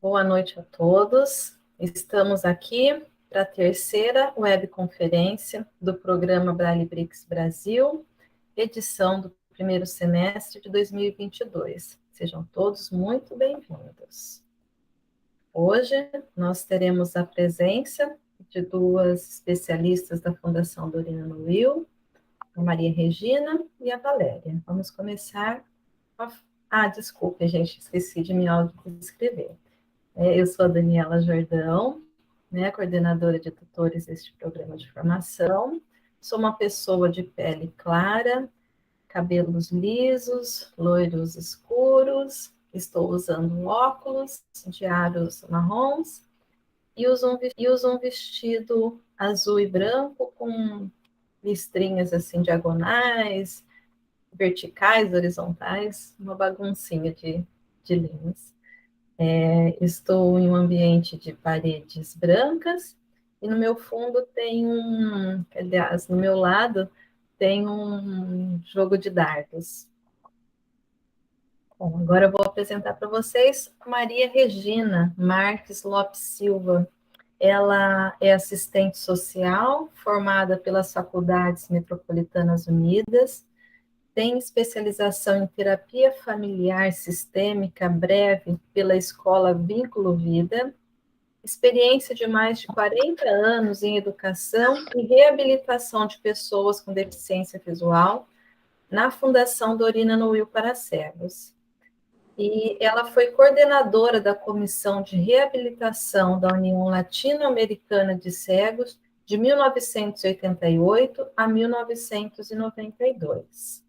Boa noite a todos. Estamos aqui para a terceira webconferência do programa Braille BRICS Brasil, edição do primeiro semestre de 2022. Sejam todos muito bem-vindos. Hoje nós teremos a presença de duas especialistas da Fundação Dorina Will, a Maria Regina e a Valéria. Vamos começar. Desculpe, gente, esqueci de me auto-descrever. Eu sou a Daniela Jordão, coordenadora de tutores deste programa de formação. Sou uma pessoa de pele clara, cabelos lisos, loiros escuros, estou usando óculos de aros marrons e uso um vestido azul e branco com listrinhas assim diagonais, verticais, horizontais, uma baguncinha de linhas. Estou em um ambiente de paredes brancas e no meu fundo tem aliás, no meu lado tem um jogo de dardos. Bom, agora eu vou apresentar para vocês a Maria Regina Marques Lopes Silva. Ela é assistente social, formada pelas Faculdades Metropolitanas Unidas, tem especialização em terapia familiar sistêmica breve pela Escola Vínculo Vida, experiência de mais de 40 anos em educação e reabilitação de pessoas com deficiência visual na Fundação Dorina Will para Cegos. E ela foi coordenadora da Comissão de Reabilitação da União Latino-Americana de Cegos de 1988 a 1992.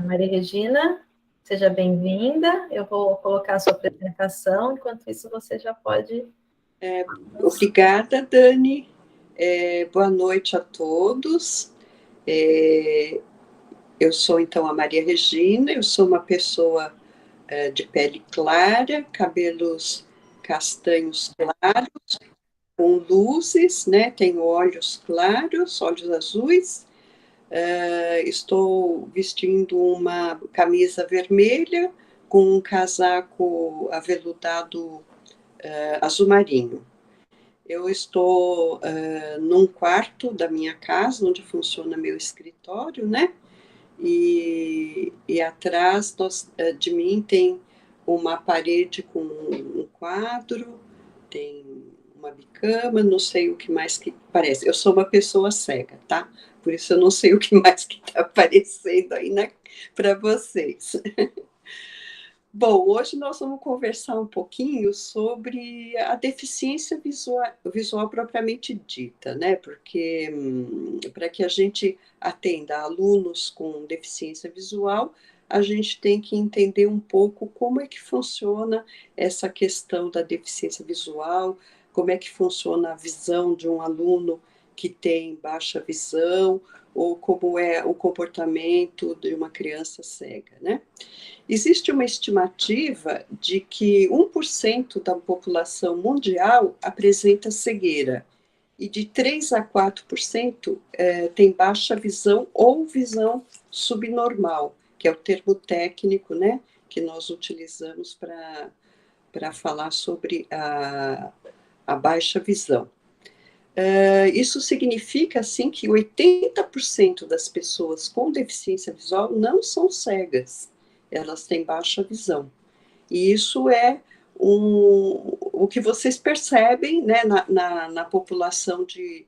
Maria Regina, seja bem-vinda. Eu vou colocar a sua apresentação, enquanto isso você já pode... Obrigada, Dani. Boa noite a todos. Eu sou, então, a Maria Regina, eu sou uma pessoa de pele clara, cabelos castanhos claros, com luzes, né? Tenho olhos claros, olhos azuis. Estou vestindo uma camisa vermelha com um casaco aveludado azul marinho. Eu estou num quarto da minha casa, onde funciona meu escritório, né? E atrás de mim tem uma parede com um quadro, tem uma bicama, não sei o que mais que parece. Eu sou uma pessoa cega, tá? Por isso eu não sei o que mais que está aparecendo aí para vocês. Bom, hoje nós vamos conversar um pouquinho sobre a deficiência visual propriamente dita, né? Porque para que a gente atenda alunos com deficiência visual, a gente tem que entender um pouco como é que funciona essa questão da deficiência visual, como é que funciona a visão de um aluno que tem baixa visão, ou como é o comportamento de uma criança cega, né? Existe uma estimativa de que 1% da população mundial apresenta cegueira e de 3 a 4% tem baixa visão ou visão subnormal, que é o termo técnico, né, que nós utilizamos para falar sobre a baixa visão. Isso significa, assim, que 80% das pessoas com deficiência visual não são cegas, elas têm baixa visão. E isso é o que vocês percebem, né, na população de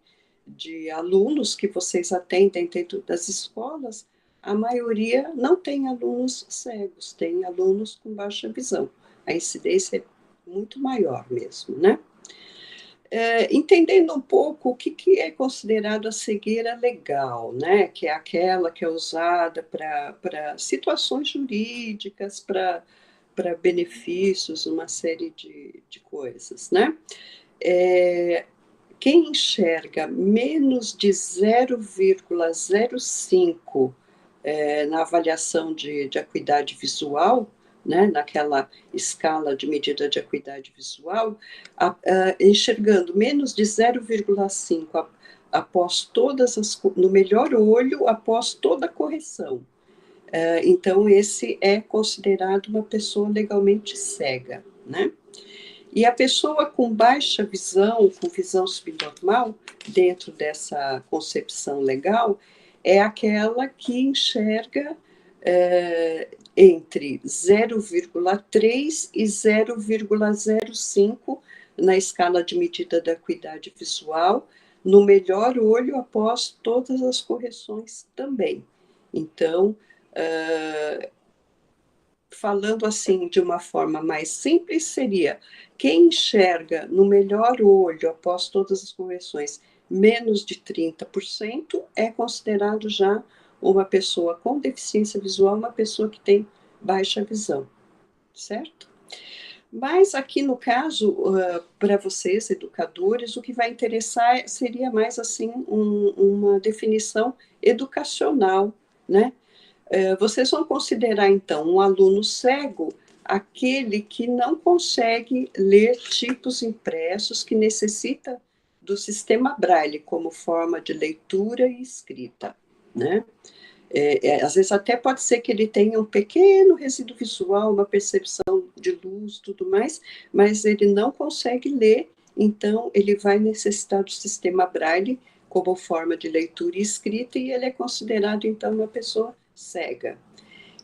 alunos que vocês atendem dentro das escolas, a maioria não tem alunos cegos, tem alunos com baixa visão. A incidência é muito maior mesmo, né? Entendendo um pouco o que é considerado a cegueira legal, né? Que é aquela que é usada para situações jurídicas, para benefícios, uma série de coisas, né? Quem enxerga menos de 0,05 na avaliação de acuidade visual, né, naquela escala de medida de acuidade visual, enxergando menos de 0,5 após no melhor olho, após toda a correção. Então, esse é considerado uma pessoa legalmente cega, né? E a pessoa com baixa visão, com visão subnormal, dentro dessa concepção legal, é aquela que enxerga entre 0,3 e 0,05 na escala de medida da acuidade visual, no melhor olho após todas as correções também. Então, falando assim de uma forma mais simples, seria quem enxerga no melhor olho após todas as correções menos de 30% é considerado já uma pessoa com deficiência visual, uma pessoa que tem baixa visão, certo? Mas aqui no caso, para vocês, educadores, o que vai interessar seria mais assim uma definição educacional, né? Vocês vão considerar, então, um aluno cego aquele que não consegue ler tipos impressos, que necessita do sistema Braille como forma de leitura e escrita, né? Às vezes até pode ser que ele tenha um pequeno resíduo visual, uma percepção de luz, tudo mais, mas ele não consegue ler, então ele vai necessitar do sistema Braille como forma de leitura e escrita, e ele é considerado, então, uma pessoa cega.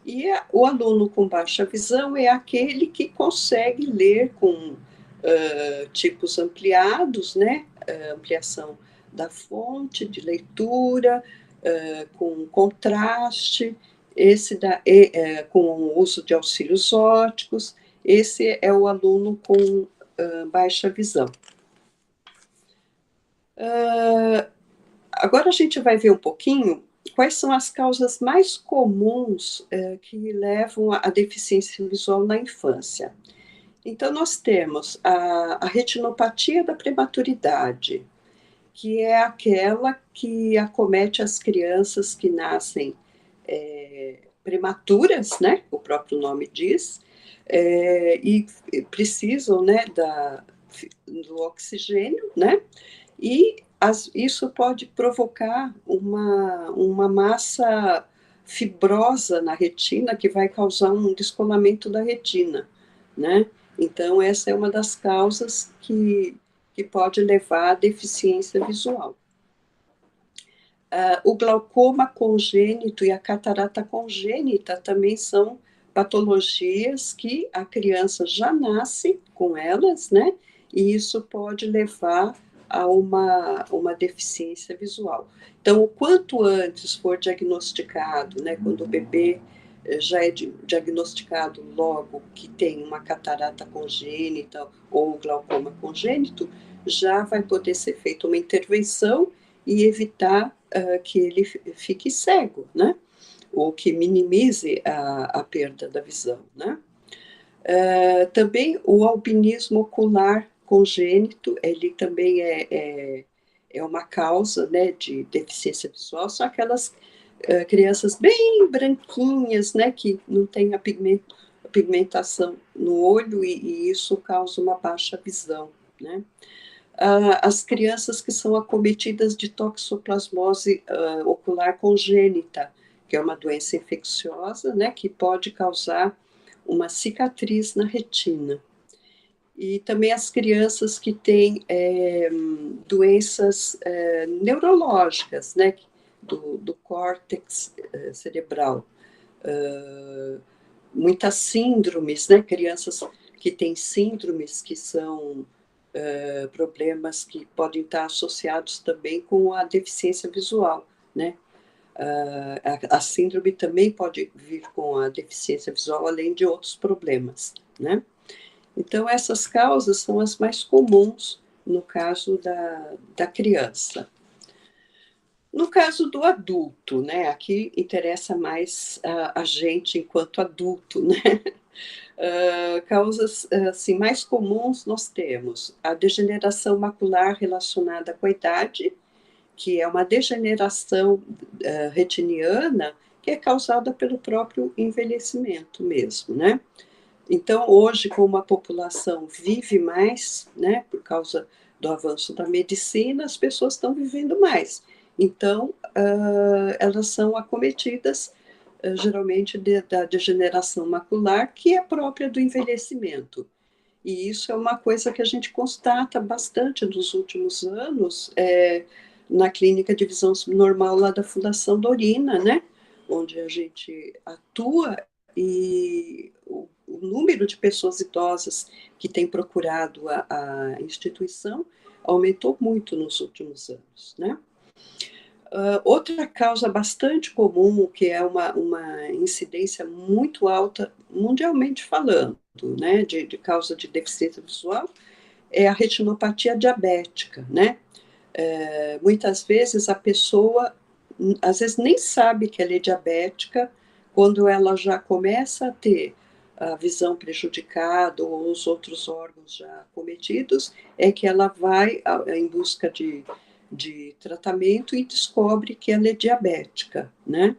E o aluno com baixa visão é aquele que consegue ler com tipos ampliados, né? Ampliação da fonte de leitura, com contraste, com o uso de auxílios ópticos. Esse é o aluno com baixa visão. Agora a gente vai ver um pouquinho quais são as causas mais comuns que levam à deficiência visual na infância. Então, nós temos a retinopatia da prematuridade, que é aquela que acomete as crianças que nascem prematuras, né? O próprio nome diz, e precisam, né, do oxigênio, né? E isso pode provocar uma massa fibrosa na retina que vai causar um descolamento da retina, né? Então, essa é uma das causas que pode levar à deficiência visual. O glaucoma congênito e a catarata congênita também são patologias que a criança já nasce com elas, né? E isso pode levar a uma deficiência visual. Então, o quanto antes for diagnosticado, né, quando o bebê já é diagnosticado logo que tem uma catarata congênita ou glaucoma congênito, já vai poder ser feita uma intervenção e evitar que ele fique cego, né? Ou que minimize a perda da visão, né? Também o albinismo ocular congênito, ele também é uma causa, né, de deficiência visual, são aquelas crianças bem branquinhas, né, que não tem a pigmentação no olho e isso causa uma baixa visão, né? As crianças que são acometidas de toxoplasmose ocular congênita, que é uma doença infecciosa, né, que pode causar uma cicatriz na retina. E também as crianças que têm doenças neurológicas, né, do córtex cerebral. Muitas síndromes, né, crianças que têm síndromes que são problemas que podem estar associados também com a deficiência visual, né? A síndrome também pode vir com a deficiência visual, além de outros problemas, né? Então, essas causas são as mais comuns no caso da criança. No caso do adulto, né? Aqui interessa mais a gente enquanto adulto, né? Causas assim, mais comuns nós temos a degeneração macular relacionada com a idade, que é uma degeneração retiniana que é causada pelo próprio envelhecimento mesmo, né? Então, hoje, como a população vive mais, né, por causa do avanço da medicina, as pessoas estão vivendo mais. Então, elas são acometidas geralmente da degeneração macular, que é própria do envelhecimento. E isso é uma coisa que a gente constata bastante nos últimos anos, na clínica de visão normal lá da Fundação Dorina, né? Onde a gente atua, e o número de pessoas idosas que tem procurado a instituição aumentou muito nos últimos anos, né? Outra causa bastante comum, que é uma incidência muito alta, mundialmente falando, né, de causa de deficiência visual, é a retinopatia diabética, né? Muitas vezes a pessoa, às vezes nem sabe que ela é diabética, quando ela já começa a ter a visão prejudicada ou os outros órgãos já cometidos, é que ela vai em busca de tratamento e descobre que ela é diabética, né?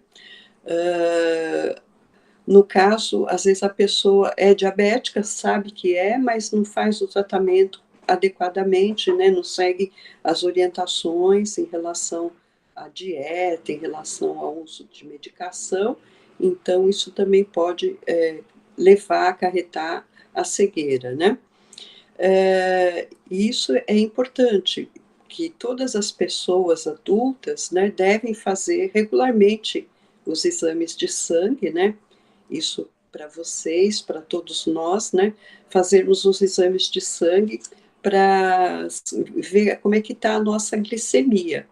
No caso, às vezes a pessoa é diabética, sabe que é, mas não faz o tratamento adequadamente, né? Não segue as orientações em relação à dieta, em relação ao uso de medicação, então isso também pode levar a acarretar a cegueira, né? Isso é importante, que todas as pessoas adultas, né, devem fazer regularmente os exames de sangue, né? Isso para vocês, para todos nós, né? Fazermos os exames de sangue para ver como é que está a nossa glicemia,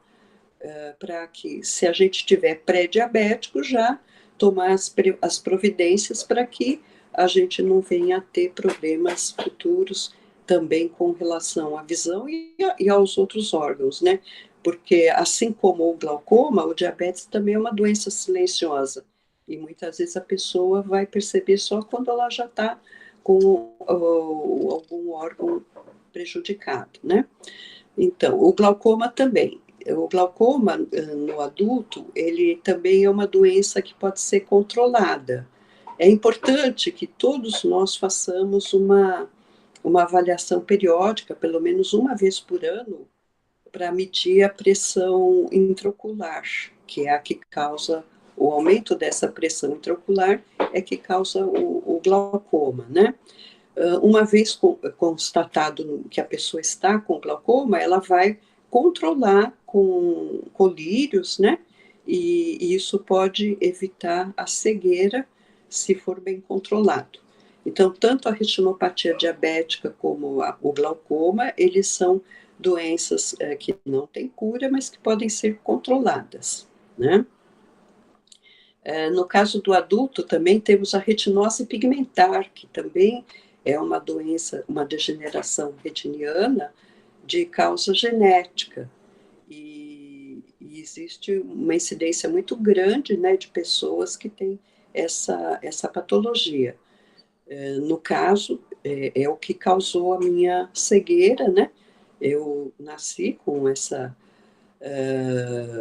para que, se a gente tiver pré-diabético, já tomar as providências para que a gente não venha a ter problemas futuros também com relação à visão e aos outros órgãos, né? Porque, assim como o glaucoma, o diabetes também é uma doença silenciosa. E muitas vezes a pessoa vai perceber só quando ela já está com algum órgão prejudicado, né? Então, o glaucoma também. O glaucoma no adulto, ele também é uma doença que pode ser controlada. É importante que todos nós façamos uma avaliação periódica, pelo menos uma vez por ano, para medir a pressão intraocular, que é a que causa o aumento dessa pressão intraocular, é que causa o glaucoma, né? Uma vez constatado que a pessoa está com glaucoma, ela vai controlar com colírios, né? E isso pode evitar a cegueira se for bem controlado. Então, tanto a retinopatia diabética como o glaucoma, eles são doenças que não têm cura, mas que podem ser controladas, né? No caso do adulto, também temos a retinose pigmentar, que também é uma doença, uma degeneração retiniana de causa genética. E existe uma incidência muito grande, né, de pessoas que têm essa patologia. No caso, é o que causou a minha cegueira, né? Eu nasci com essa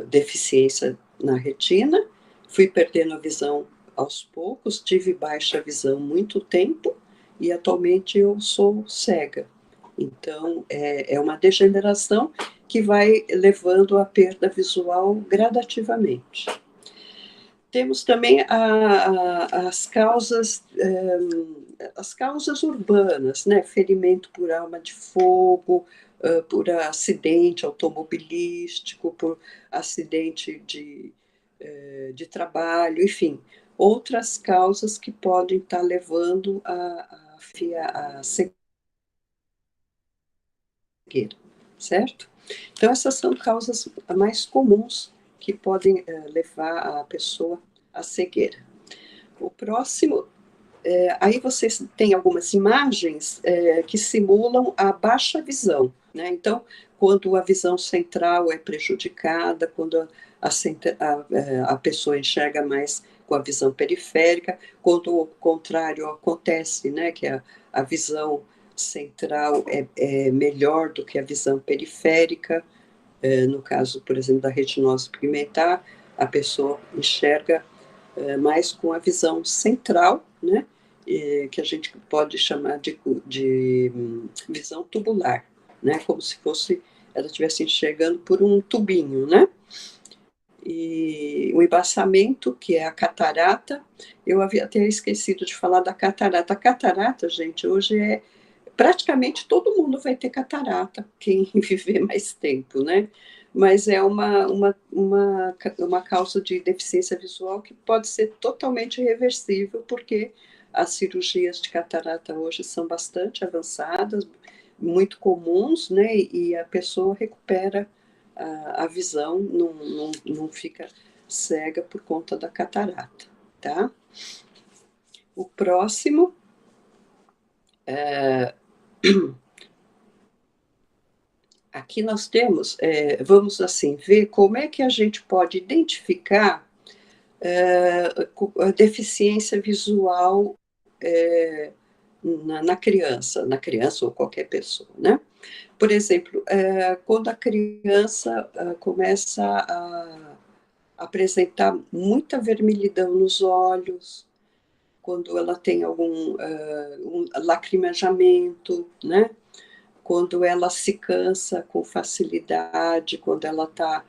deficiência na retina, fui perdendo a visão aos poucos, tive baixa visão muito tempo e atualmente eu sou cega. Então, é uma degeneração que vai levando à perda visual gradativamente. Temos também as causas urbanas, né? Ferimento por arma de fogo, por acidente automobilístico, por acidente de trabalho, enfim, outras causas que podem estar levando a cegueira, certo? Então, essas são causas mais comuns que podem levar a pessoa à cegueira. O próximo, aí vocês têm algumas imagens que simulam a baixa visão, né? Então, quando a visão central é prejudicada, quando a pessoa enxerga mais com a visão periférica, quando o contrário acontece, né, que a visão central é melhor do que a visão periférica, no caso, por exemplo, da retinose pigmentar, a pessoa enxerga mais com a visão central, né, que a gente pode chamar de visão tubular, né, como se fosse ela estivesse enxergando por um tubinho, né? E o embaçamento, que é a catarata, eu havia até esquecido de falar da catarata. A catarata, gente, hoje é praticamente todo mundo vai ter catarata, quem viver mais tempo, né? Mas é uma causa de deficiência visual que pode ser totalmente reversível, porque as cirurgias de catarata hoje são bastante avançadas, muito comuns, né? E a pessoa recupera a visão, não fica cega por conta da catarata, tá? O próximo aqui nós temos, vamos assim, ver como é que a gente pode identificar a deficiência visual na criança ou qualquer pessoa, né? Por exemplo, quando a criança começa a apresentar muita vermelhidão nos olhos, quando ela tem algum lacrimejamento, né? Quando ela se cansa com facilidade, quando ela está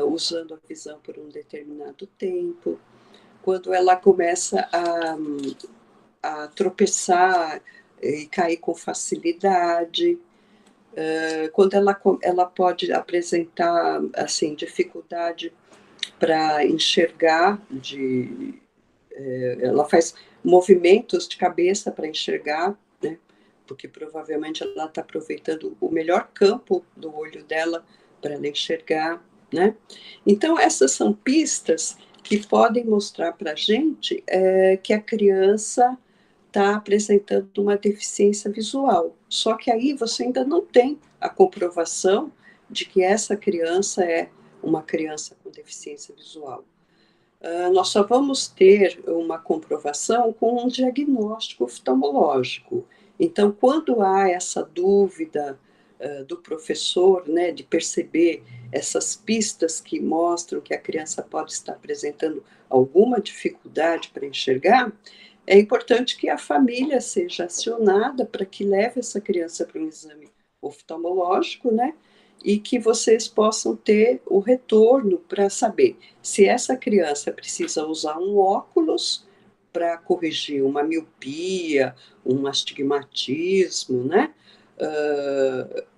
usando a visão por um determinado tempo, quando ela começa a tropeçar e cair com facilidade, quando ela pode apresentar assim dificuldade para enxergar, ela faz movimentos de cabeça para enxergar, né? Porque provavelmente ela está aproveitando o melhor campo do olho dela para ela enxergar, né? Então essas são pistas que podem mostrar para a gente que a criança está apresentando uma deficiência visual. Só que aí você ainda não tem a comprovação de que essa criança é uma criança com deficiência visual. Nós só vamos ter uma comprovação com um diagnóstico oftalmológico. Então, quando há essa dúvida do professor, né, de perceber essas pistas que mostram que a criança pode estar apresentando alguma dificuldade para enxergar, é importante que a família seja acionada para que leve essa criança para um exame oftalmológico, né? E que vocês possam ter o retorno para saber se essa criança precisa usar um óculos para corrigir uma miopia, um astigmatismo, né?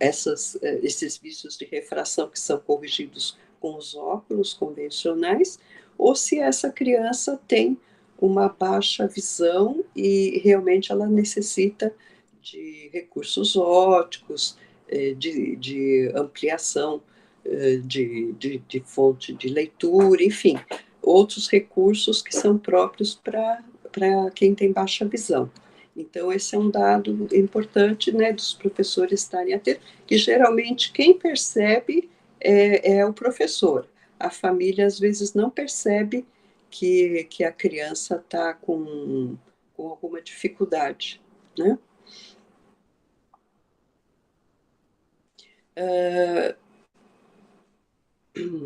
Esses vícios de refração que são corrigidos com os óculos convencionais, ou se essa criança tem uma baixa visão e realmente ela necessita de recursos ópticos, de ampliação de fonte de leitura, enfim, outros recursos que são próprios para quem tem baixa visão. Então, esse é um dado importante, né, dos professores estarem atentos, que geralmente quem percebe é o professor. A família, às vezes, não percebe que a criança está com alguma dificuldade, né?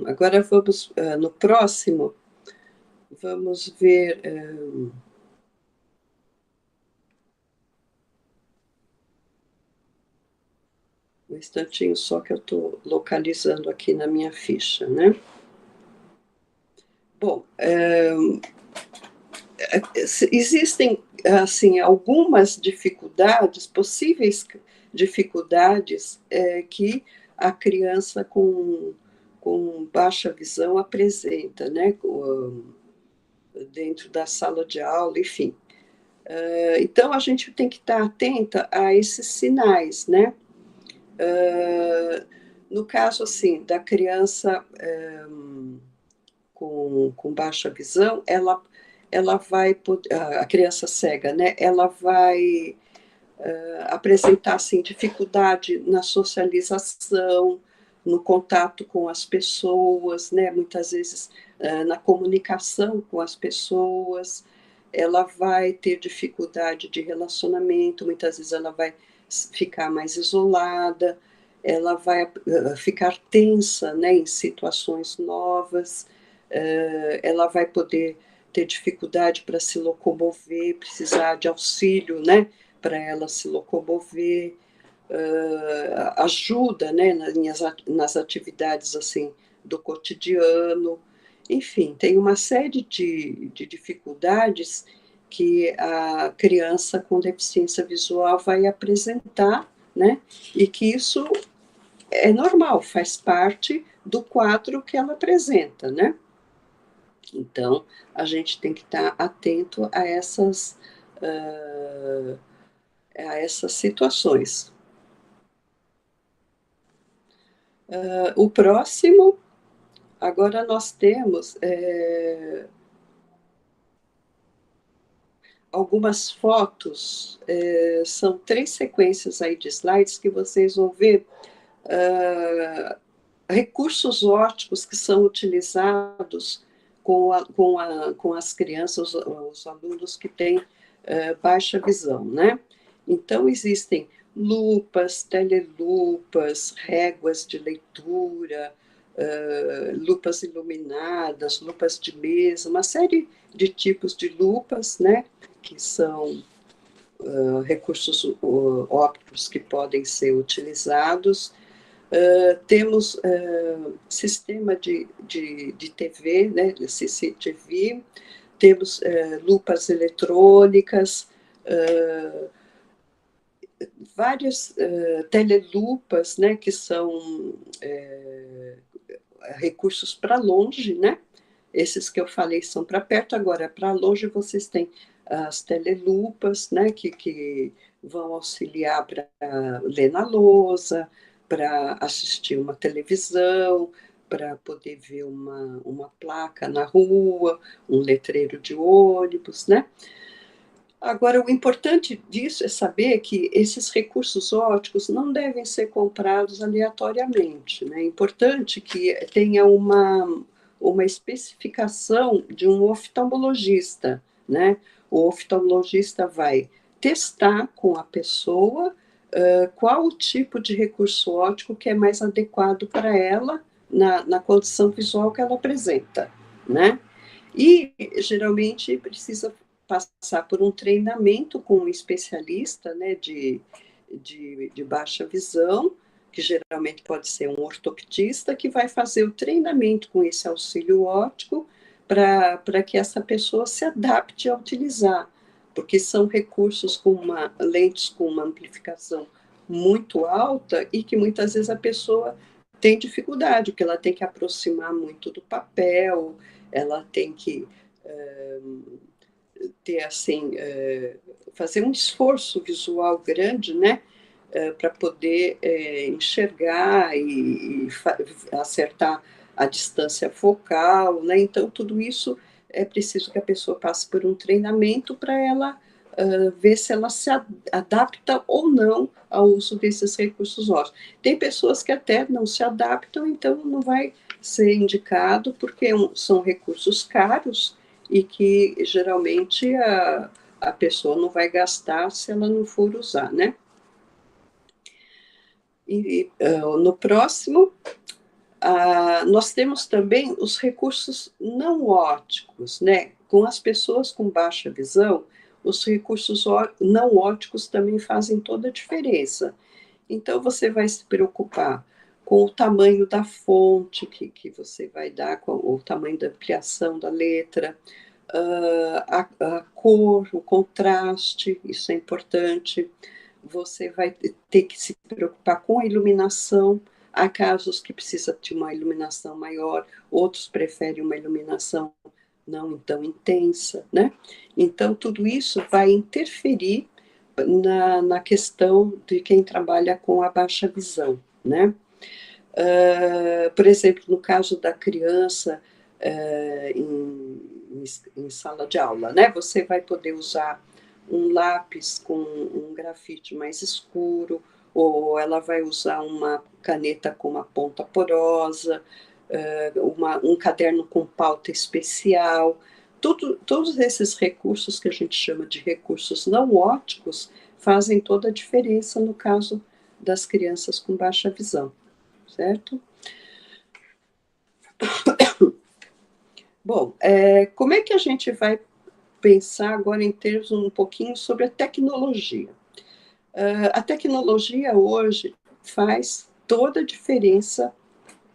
Agora vamos, no próximo, vamos ver. Um instantinho só que eu estou localizando aqui na minha ficha, né? Bom, existem assim algumas dificuldades, possíveis dificuldades que a criança com baixa visão apresenta, né? Dentro da sala de aula, enfim. Então a gente tem que estar atenta a esses sinais, né? No caso assim da criança com baixa visão, ela vai, a criança cega, né? Ela vai apresentar assim, dificuldade na socialização, no contato com as pessoas, né? Muitas vezes na comunicação com as pessoas, ela vai ter dificuldade de relacionamento, muitas vezes ela vai ficar mais isolada, ela vai ficar tensa, né, em situações novas, ela vai poder ter dificuldade para se locomover, precisar de auxílio, né, para ela se locomover, ajuda, né, nas atividades assim do cotidiano, enfim, tem uma série de dificuldades que a criança com deficiência visual vai apresentar, né? E que isso é normal, faz parte do quadro que ela apresenta, né? Então, a gente tem que estar atento a essas situações. O próximo, agora nós temos algumas fotos, são 3 sequências aí de slides que vocês vão ver recursos ópticos que são utilizados com as crianças, os alunos que têm baixa visão, né? Então, existem lupas, telelupas, réguas de leitura, lupas iluminadas, lupas de mesa, uma série de tipos de lupas, né? Que são recursos ópticos que podem ser utilizados. Temos sistema de TV, né, CCTV, temos lupas eletrônicas, várias telelupas, né, que são recursos para longe, né? Esses que eu falei são para perto, agora para longe vocês têm as telelupas, né, que vão auxiliar para ler na lousa, para assistir uma televisão, para poder ver uma placa na rua, um letreiro de ônibus, né? Agora, o importante disso é saber que esses recursos ópticos não devem ser comprados aleatoriamente, né? É importante que tenha uma especificação de um oftalmologista, né? O oftalmologista vai testar com a pessoa qual o tipo de recurso óptico que é mais adequado para ela na condição visual que ela apresenta, né? E geralmente precisa passar por um treinamento com um especialista, né, de baixa visão, que geralmente pode ser um ortoptista, que vai fazer o treinamento com esse auxílio óptico para que essa pessoa se adapte a utilizar, porque são recursos lentes com uma amplificação muito alta e que muitas vezes a pessoa tem dificuldade, porque ela tem que aproximar muito do papel, ela tem que ter assim, fazer um esforço visual grande, né, para poder enxergar e acertar a distância focal, né? Então tudo isso é preciso que a pessoa passe por um treinamento para ela ver se ela se adapta ou não ao uso desses recursos ópticos. Tem pessoas que até não se adaptam, então não vai ser indicado, porque são recursos caros e que geralmente a pessoa não vai gastar se ela não for usar, né? E no próximo, nós temos também os recursos não ópticos, né? Com as pessoas com baixa visão, os recursos não ópticos também fazem toda a diferença. Então, você vai se preocupar com o tamanho da fonte que você vai dar, com o tamanho da ampliação da letra, a cor, o contraste, isso é importante. Você vai ter que se preocupar com a iluminação. Há casos que precisa de uma iluminação maior, outros preferem uma iluminação não tão intensa, né? Então, tudo isso vai interferir na questão de quem trabalha com a baixa visão, né? Por exemplo, no caso da criança em sala de aula, né? Você vai poder usar um lápis com um grafite mais escuro, ou ela vai usar uma caneta com uma ponta porosa, um caderno com pauta especial. Todos esses recursos que a gente chama de recursos não ópticos fazem toda a diferença no caso das crianças com baixa visão, certo? Bom, como é que a gente vai pensar agora em termos um pouquinho sobre a tecnologia? A tecnologia hoje faz toda a diferença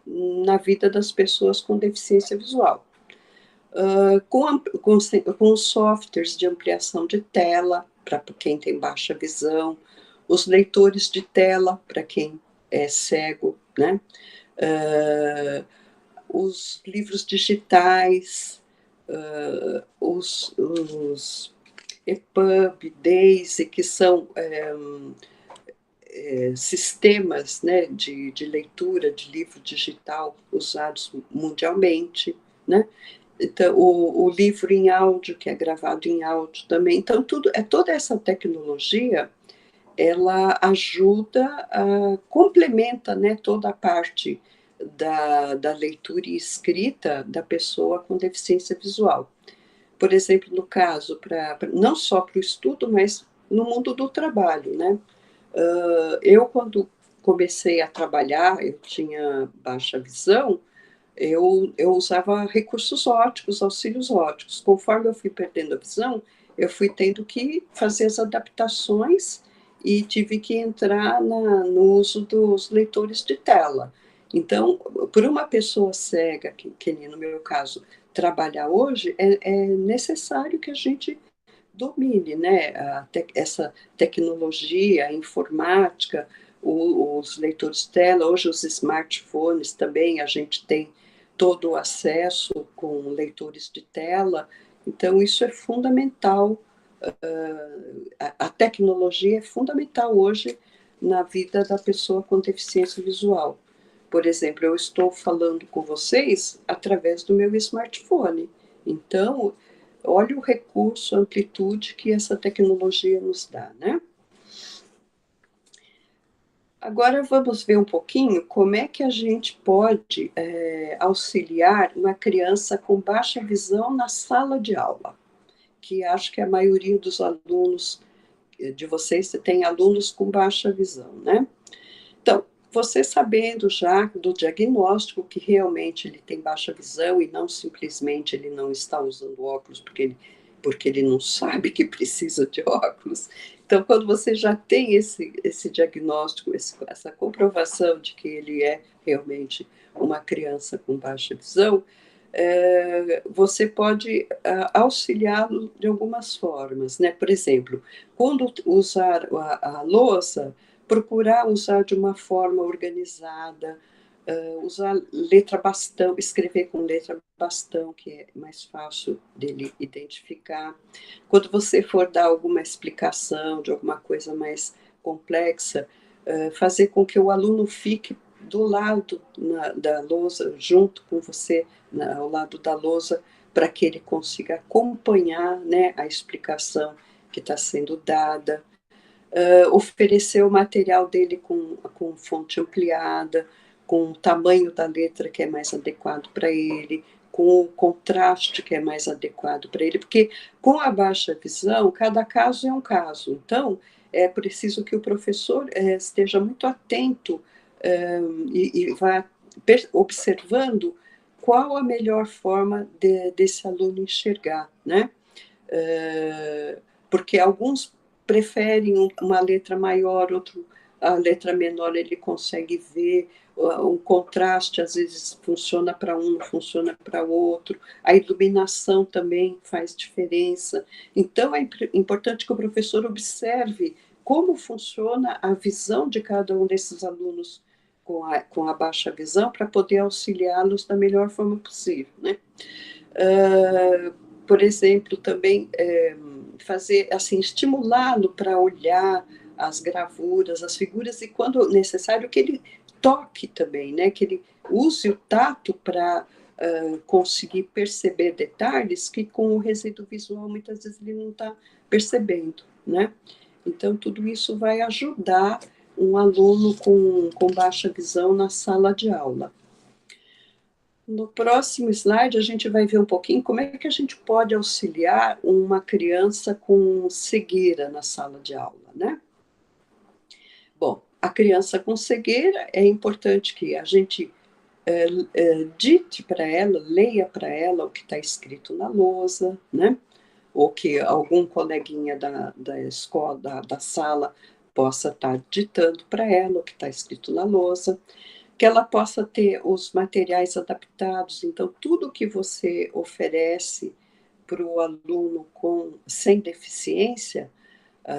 na vida das pessoas com deficiência visual. com softwares de ampliação de tela, para quem tem baixa visão, os leitores de tela, para quem é cego, né? Os livros digitais, os EPUB, DAISY, que são sistemas, né, de leitura de livro digital usados mundialmente, né? Então, o livro em áudio, que é gravado em áudio também. Então, toda essa tecnologia, ela ajuda, complementa, né, toda a parte da leitura e escrita da pessoa com deficiência visual. Por exemplo, no caso, não só para o estudo, mas no mundo do trabalho, né? Eu, quando comecei a trabalhar, eu tinha baixa visão, eu usava recursos ópticos, auxílios ópticos. Conforme eu fui perdendo a visão, eu fui tendo que fazer as adaptações e tive que entrar no uso dos leitores de tela. Então, por uma pessoa cega, que no meu caso, trabalhar hoje, é necessário que a gente domine, né, essa tecnologia, a informática, os leitores de tela, hoje os smartphones também, a gente tem todo o acesso com leitores de tela, então isso é fundamental, a tecnologia é fundamental hoje na vida da pessoa com deficiência visual. Por exemplo, eu estou falando com vocês através do meu smartphone, então olha o recurso, a amplitude que essa tecnologia nos dá, né? Agora vamos ver um pouquinho como é que a gente pode auxiliar uma criança com baixa visão na sala de aula, que acho que a maioria dos alunos de vocês tem alunos com baixa visão, né? Então, você sabendo já do diagnóstico que realmente ele tem baixa visão e não simplesmente ele não está usando óculos porque ele não sabe que precisa de óculos. Então, quando você já tem esse diagnóstico, essa comprovação de que ele é realmente uma criança com baixa visão, você pode auxiliá-lo de algumas formas, né? Por exemplo, quando usar a louça, procurar usar de uma forma organizada, usar letra bastão, escrever com letra bastão, que é mais fácil dele identificar. Quando você for dar alguma explicação de alguma coisa mais complexa, fazer com que o aluno fique do lado da lousa, junto com você, ao lado da lousa, para que ele consiga acompanhar, né, a explicação que está sendo dada. Oferecer o material dele com fonte ampliada, com o tamanho da letra que é mais adequado para ele, com o contraste que é mais adequado para ele, porque com a baixa visão, cada caso é um caso. Então, é preciso que o professor esteja muito atento e vá observando qual a melhor forma desse aluno enxergar, né? Porque alguns preferem uma letra maior, outro a letra menor ele consegue ver, o contraste às vezes funciona para um, não funciona para o outro, a iluminação também faz diferença. Então é importante que o professor observe como funciona a visão de cada um desses alunos com a baixa visão para poder auxiliá-los da melhor forma possível, né? Por exemplo, também fazer, assim, estimulá-lo para olhar as gravuras, as figuras, e quando necessário que ele toque também, né? Que ele use o tato para conseguir perceber detalhes que com o resíduo visual muitas vezes ele não está percebendo, né? Então, tudo isso vai ajudar um aluno com baixa visão na sala de aula. No próximo slide, a gente vai ver um pouquinho como é que a gente pode auxiliar uma criança com cegueira na sala de aula, né? Bom, a criança com cegueira, é importante que a gente dite para ela, leia para ela o que está escrito na lousa, né? Ou que algum coleguinha da escola, da sala, possa estar ditando para ela o que está escrito na lousa, que ela possa ter os materiais adaptados. Então, tudo que você oferece para o aluno sem deficiência,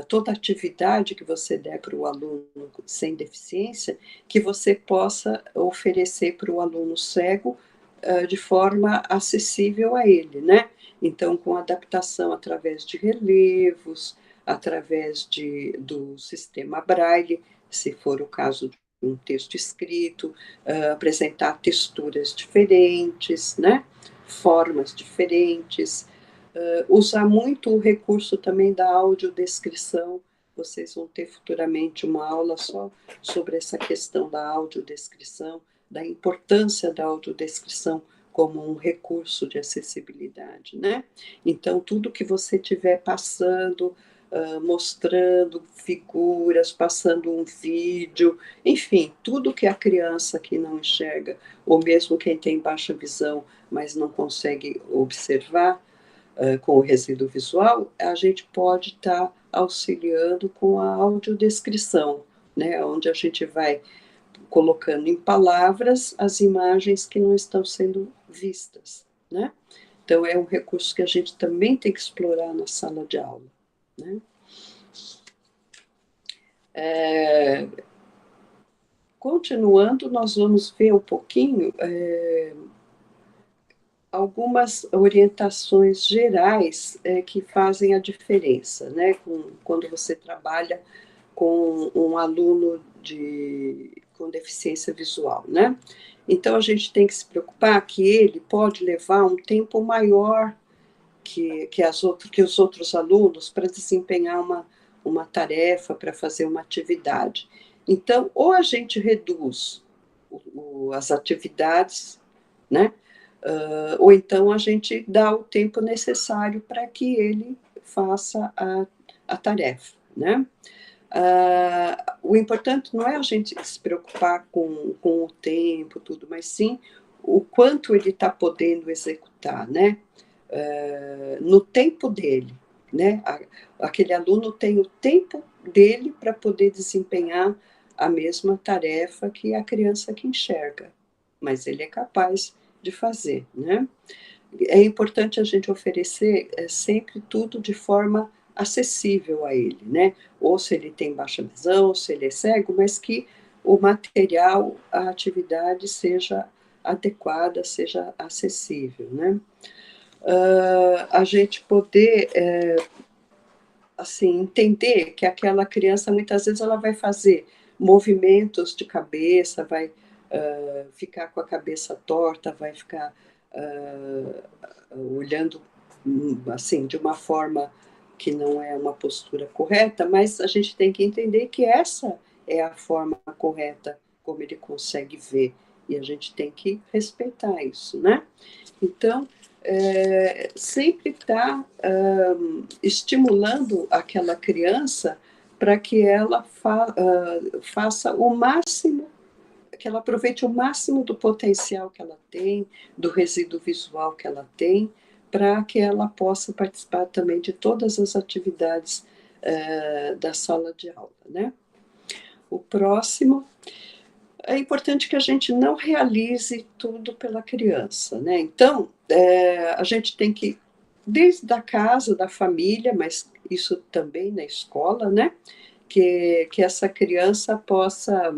toda atividade que você der para o aluno sem deficiência, que você possa oferecer para o aluno cego de forma acessível a ele, né? Então, com adaptação através de relevos, através do sistema Braille, se for o caso de um texto escrito, apresentar texturas diferentes, né? Formas diferentes, usar muito o recurso também da audiodescrição. Vocês vão ter futuramente uma aula só sobre essa questão da audiodescrição, da importância da audiodescrição como um recurso de acessibilidade, né? Então, tudo que você estiver passando, mostrando figuras, passando um vídeo, enfim, tudo que a criança que não enxerga, ou mesmo quem tem baixa visão, mas não consegue observar, com o resíduo visual, a gente pode estar auxiliando com a audiodescrição, né, onde a gente vai colocando em palavras as imagens que não estão sendo vistas, né? Então, é um recurso que a gente também tem que explorar na sala de aula, né? Continuando, nós vamos ver um pouquinho algumas orientações gerais que fazem a diferença, né? Quando você trabalha com um aluno com deficiência visual, né? Então, a gente tem que se preocupar que ele pode levar um tempo maior que os outros alunos para desempenhar uma tarefa, para fazer uma atividade. Então, ou a gente reduz as atividades, né? Ou então a gente dá o tempo necessário para que ele faça a tarefa, né? O importante não é a gente se preocupar com o tempo, tudo, mas sim o quanto ele está podendo executar, né? No tempo dele, né? Aquele aluno tem o tempo dele para poder desempenhar a mesma tarefa que a criança que enxerga, mas ele é capaz de fazer, né? É importante a gente oferecer sempre tudo de forma acessível a ele, né? Ou se ele tem baixa visão, ou se ele é cego, mas que o material, a atividade seja adequada, seja acessível, né? A gente poder assim entender que aquela criança muitas vezes ela vai fazer movimentos de cabeça, vai ficar com a cabeça torta, vai ficar olhando assim de uma forma que não é uma postura correta, mas a gente tem que entender que essa é a forma correta como ele consegue ver e a gente tem que respeitar isso, né? Então, sempre estar estimulando aquela criança para que ela faça o máximo, que ela aproveite o máximo do potencial que ela tem, do resíduo visual que ela tem, para que ela possa participar também de todas as atividades da sala de aula, né? O próximo, é importante que a gente não realize tudo pela criança, né? Então, a gente tem que, desde a casa, da família, mas isso também na escola, né? Que essa criança possa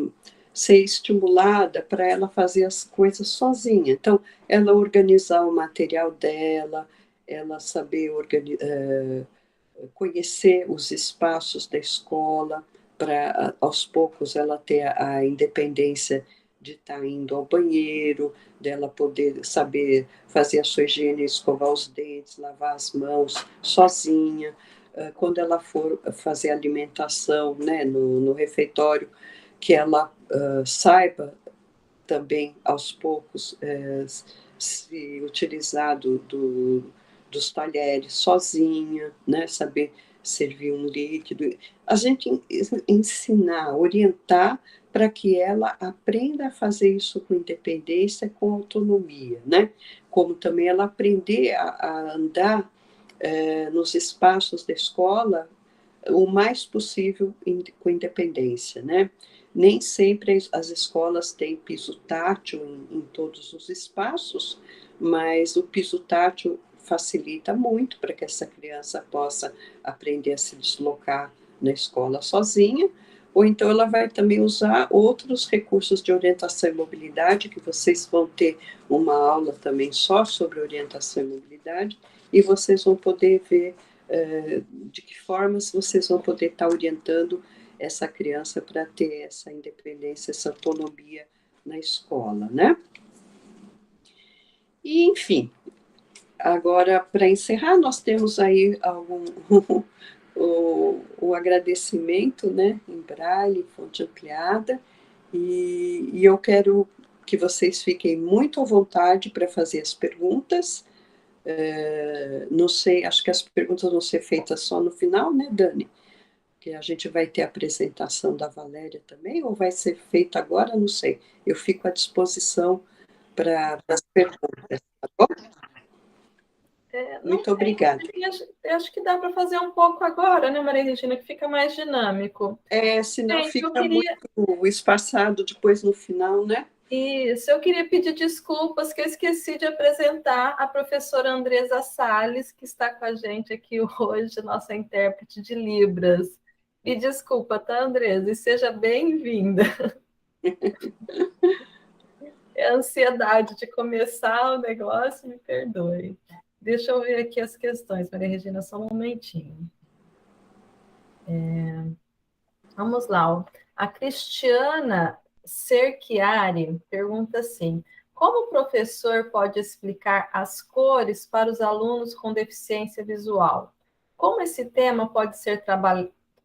ser estimulada para ela fazer as coisas sozinha. Então, ela organizar o material dela, ela saber conhecer os espaços da escola, para aos poucos ela ter a independência de estar indo ao banheiro, dela poder saber fazer a sua higiene, escovar os dentes, lavar as mãos sozinha. Quando ela for fazer alimentação, né, no refeitório, que ela saiba também aos poucos se utilizar dos talheres sozinha, né? Saber servir um líquido. A gente ensinar, orientar para que ela aprenda a fazer isso com independência, com autonomia, né? Como também ela aprender a andar nos espaços da escola o mais possível com independência, né? Nem sempre as escolas têm piso tátil em todos os espaços, mas o piso tátil facilita muito para que essa criança possa aprender a se deslocar na escola sozinha, ou então ela vai também usar outros recursos de orientação e mobilidade, que vocês vão ter uma aula também só sobre orientação e mobilidade, e vocês vão poder ver de que formas vocês vão poder estar orientando essa criança para ter essa independência, essa autonomia na escola, né? E, enfim, agora, para encerrar, nós temos aí o agradecimento, né, em braille, fonte ampliada, e eu quero que vocês fiquem muito à vontade para fazer as perguntas. Não sei, acho que as perguntas vão ser feitas só no final, né, Dani? Que a gente vai ter a apresentação da Valéria também, ou vai ser feita agora? Não sei. Eu fico à disposição para as perguntas, tá bom? Não Muito tem, obrigada. acho que dá para fazer um pouco agora, né, Maria Regina, que fica mais dinâmico. Senão Gente, eu fica queria, muito espaçado depois no final, né? isso, eu queria pedir desculpas que eu esqueci de apresentar a professora Andresa Salles, que está com a gente aqui hoje, nossa intérprete de Libras. Me desculpa, tá, Andresa? E seja bem-vinda. É a ansiedade de começar o negócio, me perdoe. Deixa eu ver aqui as questões, Maria Regina, só um momentinho. Vamos lá. A Cristiana Cerchiari pergunta assim: como o professor pode explicar as cores para os alunos com deficiência visual? Como esse tema pode ser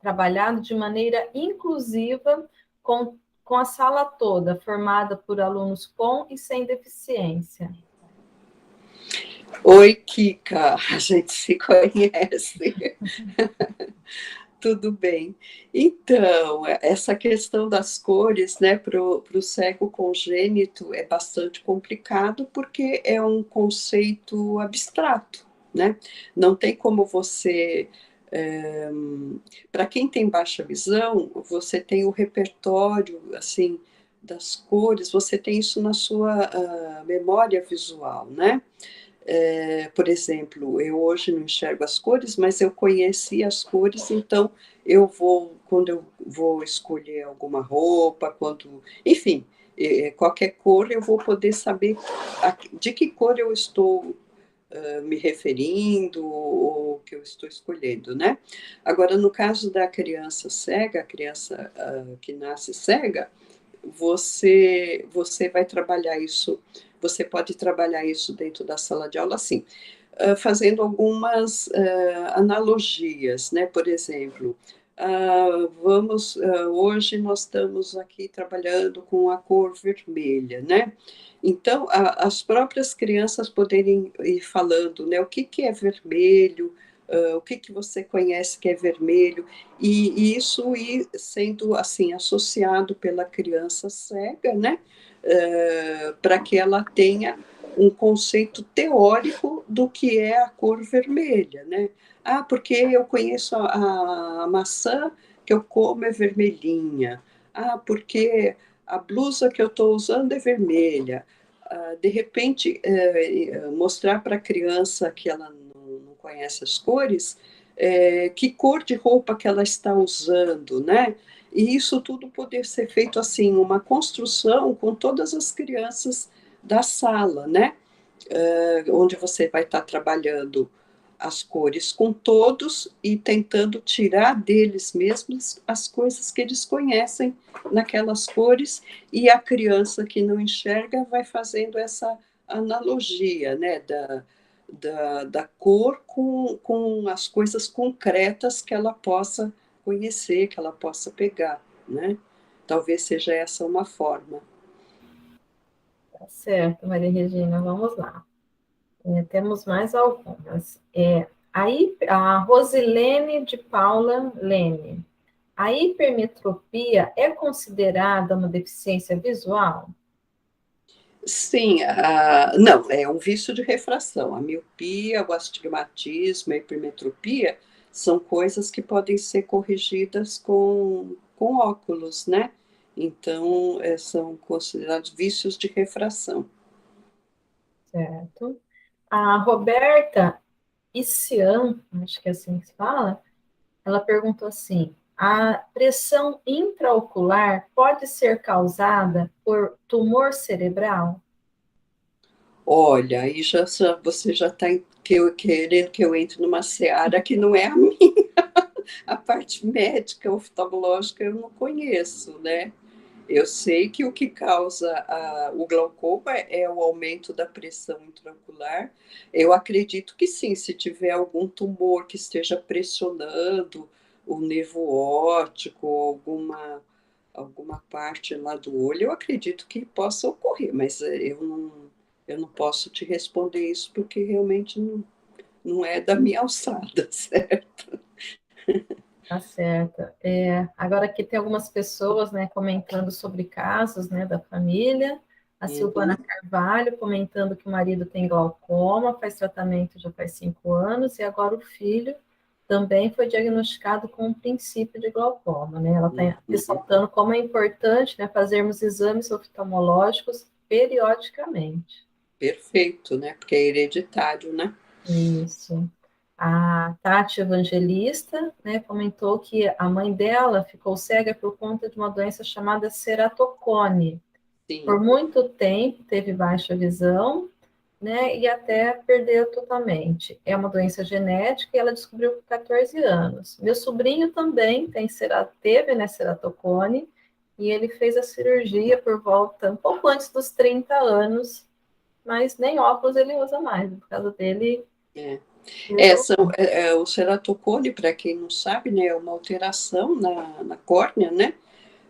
trabalhado de maneira inclusiva com a sala toda, formada por alunos com e sem deficiência? Oi, Kika, a gente se conhece. Tudo bem. Então, essa questão das cores, né, para o cego congênito é bastante complicado porque é um conceito abstrato, né? Não tem como você. Para quem tem baixa visão, você tem o repertório, assim, das cores, você tem isso na sua memória visual, né? Por exemplo, eu hoje não enxergo as cores, mas eu conheci as cores, então quando eu vou escolher alguma roupa, enfim, qualquer cor, eu vou poder saber de que cor eu estou me referindo ou que eu estou escolhendo, né? Agora, no caso da criança cega, a criança que nasce cega, você vai trabalhar isso, você pode trabalhar isso dentro da sala de aula, assim, fazendo algumas analogias, né? Por exemplo, hoje nós estamos aqui trabalhando com a cor vermelha, né? Então, as próprias crianças poderem ir falando, né? O que é vermelho, o que você conhece que é vermelho, e isso ir sendo assim associado pela criança cega, né? Para que ela tenha um conceito teórico do que é a cor vermelha, né? Ah, porque eu conheço a maçã que eu como é vermelhinha. Ah, porque a blusa que eu estou usando é vermelha. De repente, mostrar para a criança que ela não conhece as cores, que cor de roupa que ela está usando, né? E isso tudo poder ser feito assim, uma construção com todas as crianças da sala, né? Onde você vai estar trabalhando as cores com todos e tentando tirar deles mesmos as coisas que eles conhecem naquelas cores, e a criança que não enxerga vai fazendo essa analogia, né, da cor com as coisas concretas que ela possa conhecer, que ela possa pegar, né? Talvez seja essa uma forma. Tá certo, Maria Regina, vamos lá. Temos mais algumas. Aí, a Rosilene de Paula Leme. A hipermetropia é considerada uma deficiência visual? Sim, não, é um vício de refração. A miopia, o astigmatismo, a hipermetropia são coisas que podem ser corrigidas com óculos, né? Então, são considerados vícios de refração. Certo. A Roberta Ician, acho que é assim que se fala, ela perguntou assim: a pressão intraocular pode ser causada por tumor cerebral? Olha, aí você já está querendo que eu entre numa seara que não é a minha. A parte médica, oftalmológica, eu não conheço, né? Eu sei que o que causa o glaucoma é o aumento da pressão intraocular. Eu acredito que sim, se tiver algum tumor que esteja pressionando o nervo óptico, alguma parte lá do olho, eu acredito que possa ocorrer, mas eu não posso te responder isso porque realmente não é da minha alçada, certo? Tá certa. Agora aqui tem algumas pessoas, né, comentando sobre casos, né, da família. A Silvana Uhum, Carvalho comentando que o marido tem glaucoma, faz tratamento já faz 5 anos, e agora o filho também foi diagnosticado com um princípio de glaucoma, né? Ela está uhum. ressaltando como é importante, né, fazermos exames oftalmológicos periodicamente. Perfeito, né? Porque é hereditário, né? Isso. A Tati Evangelista, né, comentou que a mãe dela ficou cega por conta de uma doença chamada ceratocone. Por Sim. muito tempo teve baixa visão, né, e até perdeu totalmente. É uma doença genética e ela descobriu com 14 anos. Meu sobrinho também teve, né, ceratocone, e ele fez a cirurgia por volta, um pouco antes dos 30 anos, mas nem óculos ele usa mais, por causa dele. É. O ceratocone, para quem não sabe, né, é uma alteração na córnea, né?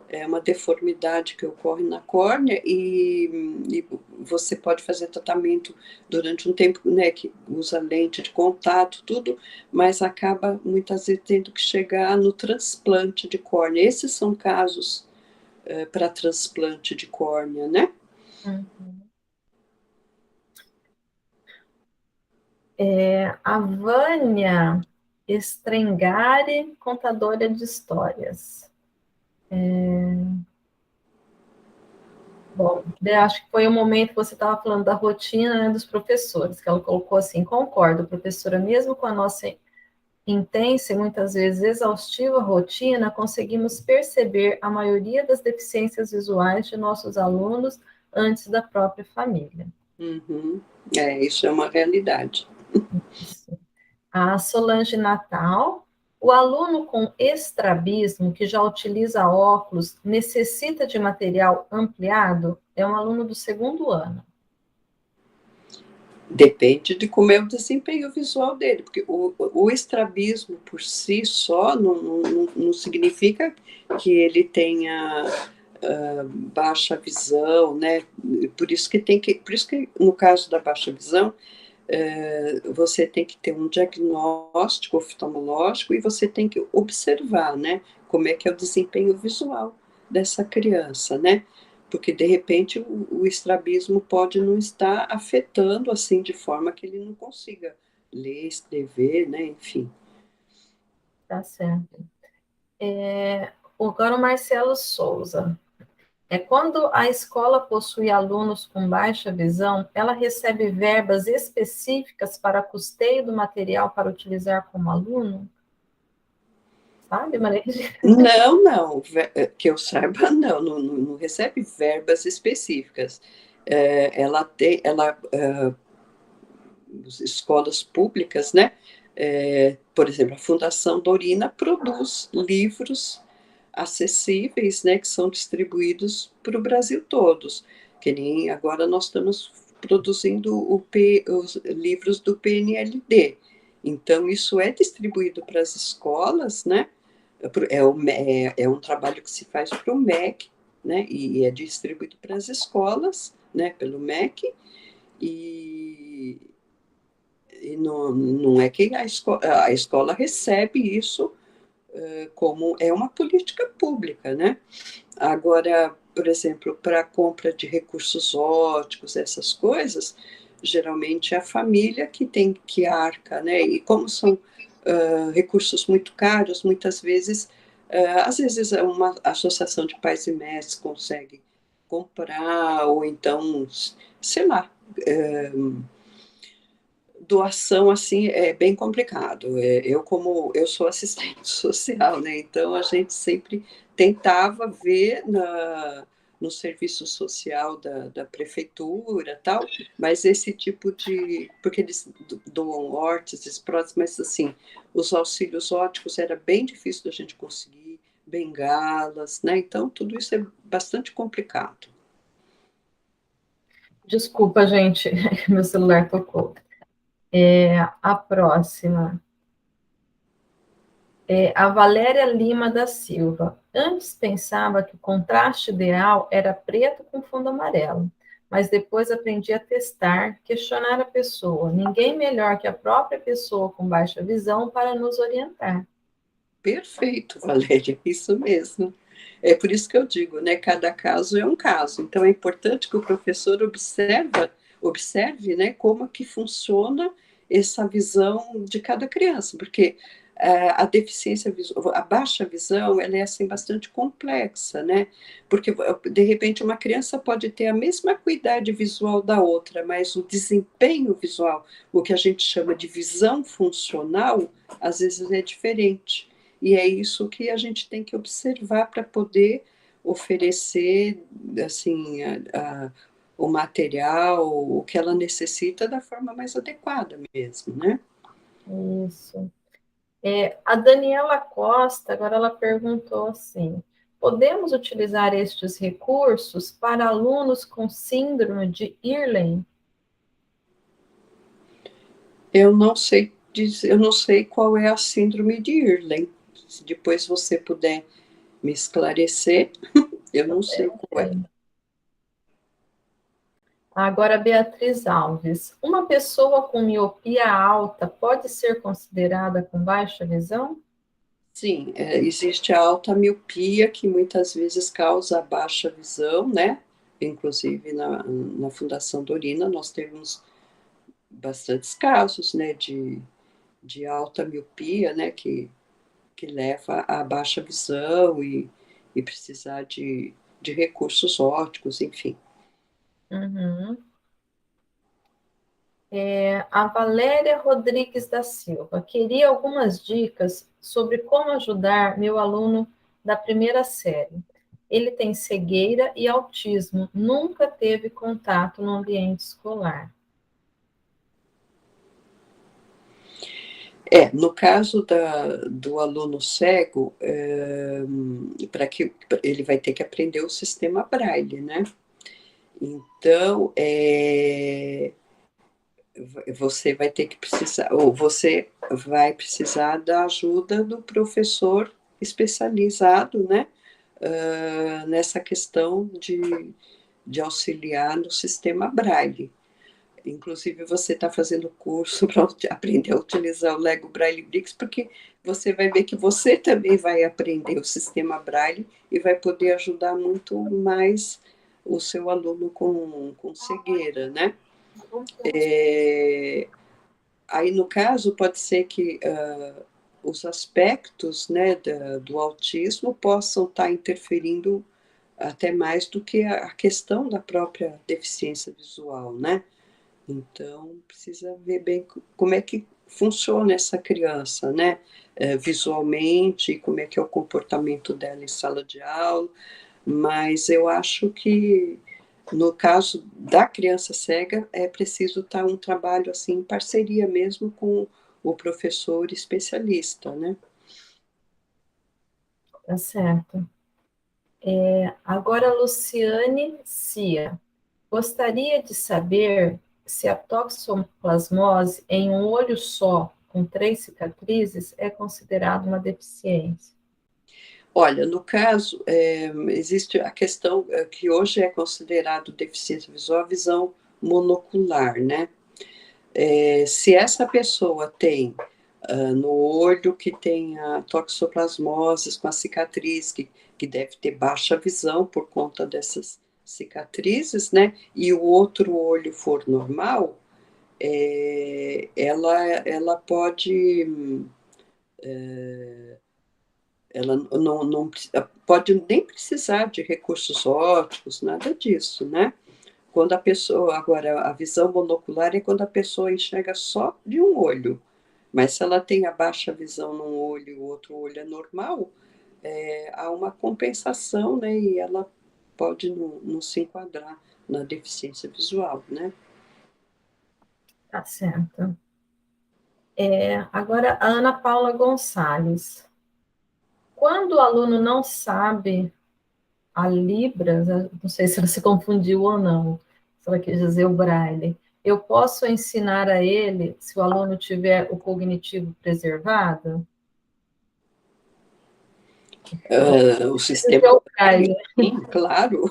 É uma deformidade que ocorre na córnea e você pode fazer tratamento durante um tempo, né, que usa lente de contato, tudo, mas acaba muitas vezes tendo que chegar no transplante de córnea. Esses são casos para transplante de córnea, né? Uhum. A Vânia Strengari, contadora de histórias. Bom, eu acho que foi o momento que você estava falando da rotina, né, dos professores, que ela colocou assim: concordo, professora, mesmo com a nossa intensa e muitas vezes exaustiva rotina, conseguimos perceber a maioria das deficiências visuais de nossos alunos antes da própria família. Uhum. Isso é uma realidade. Isso. A Solange Natal, o aluno com estrabismo, que já utiliza óculos, necessita de material ampliado? É um aluno do segundo ano. Depende de como é o desempenho visual dele, porque o estrabismo por si só não significa que ele tenha baixa visão, né? Por isso que no caso da baixa visão, você tem que ter um diagnóstico oftalmológico e você tem que observar, né? Como é que é o desempenho visual dessa criança, né? Porque de repente o estrabismo pode não estar afetando assim de forma que ele não consiga ler, escrever, né? Enfim. Tá certo. Agora o Marcelo Souza. Quando a escola possui alunos com baixa visão, ela recebe verbas específicas para custeio do material para utilizar como aluno? Sabe, Maria? Não, que eu saiba, não recebe verbas específicas. Escolas públicas, né? Por exemplo, a Fundação Dorina produz livros acessíveis, né, que são distribuídos para o Brasil todos. Que nem agora nós estamos produzindo os livros do PNLD. Então, isso é distribuído para as escolas, né? É um trabalho que se faz para o MEC, né? E é distribuído para as escolas, né? Pelo MEC. E, e não é que a escola recebe isso como é uma política pública, né? Agora, por exemplo, para a compra de recursos óticos, essas coisas, geralmente é a família que tem que arca, né? E como são recursos muito caros, muitas vezes, às vezes uma associação de pais e mestres consegue comprar, ou então, sei lá, doação assim é bem complicado. Como eu sou assistente social, né? Então a gente sempre tentava ver no serviço social da prefeitura, tal, mas esse tipo de, porque eles doam órteses, próteses, mas assim, os auxílios óticos era bem difícil da gente conseguir, bengalas, né? Então tudo isso é bastante complicado. Desculpa, gente, meu celular tocou. A próxima é a Valéria Lima da Silva. Antes pensava que o contraste ideal era preto com fundo amarelo, mas depois aprendi a testar, questionar a pessoa. Ninguém melhor que a própria pessoa com baixa visão para nos orientar. Perfeito, Valéria, isso mesmo. É por isso que eu digo, né? Cada caso é um caso. Então é importante que o professor observe, né, como que funciona essa visão de cada criança, porque a deficiência visual, a baixa visão, ela é assim bastante complexa, né? Porque de repente uma criança pode ter a mesma acuidade visual da outra, mas o desempenho visual, o que a gente chama de visão funcional, às vezes é diferente. E é isso que a gente tem que observar para poder oferecer assim o material, o que ela necessita da forma mais adequada mesmo, né? Isso. A Daniela Costa, agora ela perguntou assim: podemos utilizar estes recursos para alunos com síndrome de Irlen? Eu não sei qual é a síndrome de Irlen. Se depois você puder me esclarecer, eu não sei qual é. Agora, Beatriz Alves. Uma pessoa com miopia alta pode ser considerada com baixa visão? Sim, existe a alta miopia que muitas vezes causa baixa visão, né? Inclusive na Fundação Dorina nós temos bastantes casos, né, de alta miopia, né, que leva a baixa visão e precisar de recursos ópticos, enfim. Uhum. A Valéria Rodrigues da Silva. Queria algumas dicas sobre como ajudar meu aluno da primeira série. Ele tem cegueira e autismo, nunca teve contato no ambiente escolar. No caso do aluno cego, para que ele vai ter que aprender o sistema Braille, né? Então, você vai ter que precisar, ou você vai precisar da ajuda do professor especializado, né? Nessa questão de auxiliar no sistema Braille. Inclusive, você está fazendo curso para aprender a utilizar o Lego Braille Bricks, porque você vai ver que você também vai aprender o sistema Braille e vai poder ajudar muito mais o seu aluno com cegueira, né? Aí, no caso, pode ser que os aspectos, né, do autismo possam estar interferindo até mais do que a questão da própria deficiência visual, né? Então, precisa ver bem como é que funciona essa criança, né? Visualmente, como é que é o comportamento dela em sala de aula, mas eu acho que no caso da criança cega é preciso estar um trabalho assim em parceria mesmo com o professor especialista, né? Tá certo. Agora, Luciane Cia. Gostaria de saber se a toxoplasmose em um olho só, com 3 cicatrizes, é considerada uma deficiência. Olha, no caso, existe a questão que hoje é considerado deficiência visual, a visão monocular, né? Se essa pessoa tem no olho que tem a toxoplasmose com a cicatriz, que deve ter baixa visão por conta dessas cicatrizes, né? E o outro olho for normal, ela pode ela não pode nem precisar de recursos ópticos, nada disso, né? Quando a pessoa, agora, a visão monocular é quando a pessoa enxerga só de um olho, mas se ela tem a baixa visão num olho e o outro olho é normal, há uma compensação, né? E ela pode não se enquadrar na deficiência visual, né? Tá certo. Agora, a Ana Paula Gonçalves. Quando o aluno não sabe a Libras, não sei se ela se confundiu ou não, se ela quis dizer o Braille, eu posso ensinar a ele se o aluno tiver o cognitivo preservado? O Dizer sistema o Braille, Braille. sim, claro.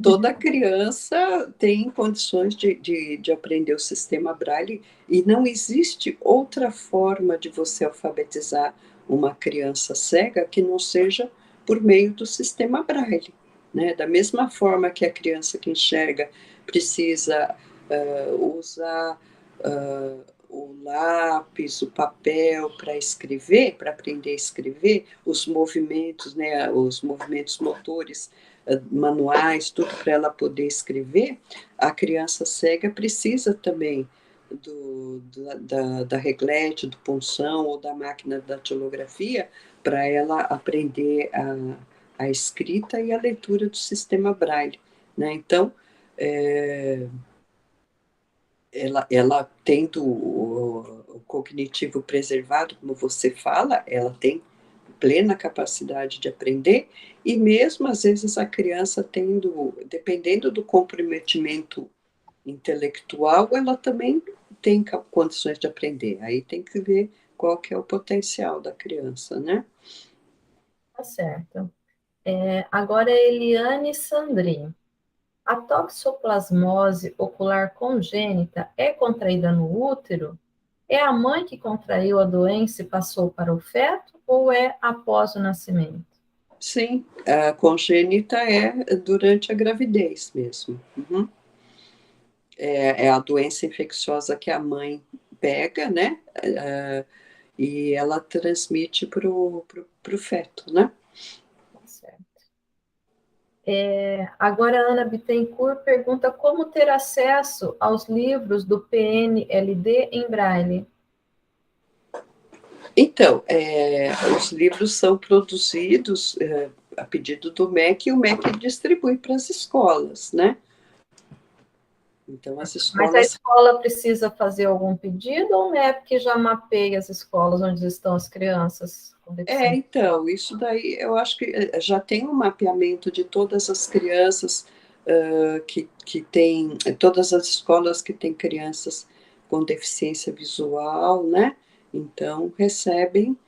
Toda criança tem condições de aprender o sistema Braille e não existe outra forma de você alfabetizar uma criança cega que não seja por meio do sistema Braille, né? Da mesma forma que a criança que enxerga precisa usar o lápis, o papel para escrever, para aprender a escrever, os movimentos, né, os movimentos motores manuais, tudo para ela poder escrever, a criança cega precisa também da reglete, do punção ou da máquina da datilografia para ela aprender a escrita e a leitura do sistema Braille, né? Então, ela tendo o cognitivo preservado, como você fala, ela tem plena capacidade de aprender, e mesmo às vezes a criança tendo, dependendo do comprometimento intelectual, ela também tem condições de aprender. Aí tem que ver qual que é o potencial da criança, né? Tá certo. Agora, a Eliane Sandrin. A toxoplasmose ocular congênita é contraída no útero? É a mãe que contraiu a doença e passou para o feto ou é após o nascimento? Sim, a congênita é durante a gravidez mesmo. Uhum. É a doença infecciosa que a mãe pega, né? E ela transmite pro feto, né? Tá certo. Agora, a Ana Bittencourt pergunta como ter acesso aos livros do PNLD em Braille. Então, os livros são produzidos a pedido do MEC e o MEC distribui para as escolas, né? Então, as Mas a escolas. escola precisa fazer algum pedido ou é porque já mapeia as escolas onde estão as crianças com deficiência? Então, isso daí eu acho que já tem um mapeamento de todas as crianças que tem, todas as escolas que têm crianças com deficiência visual, né? Então, recebem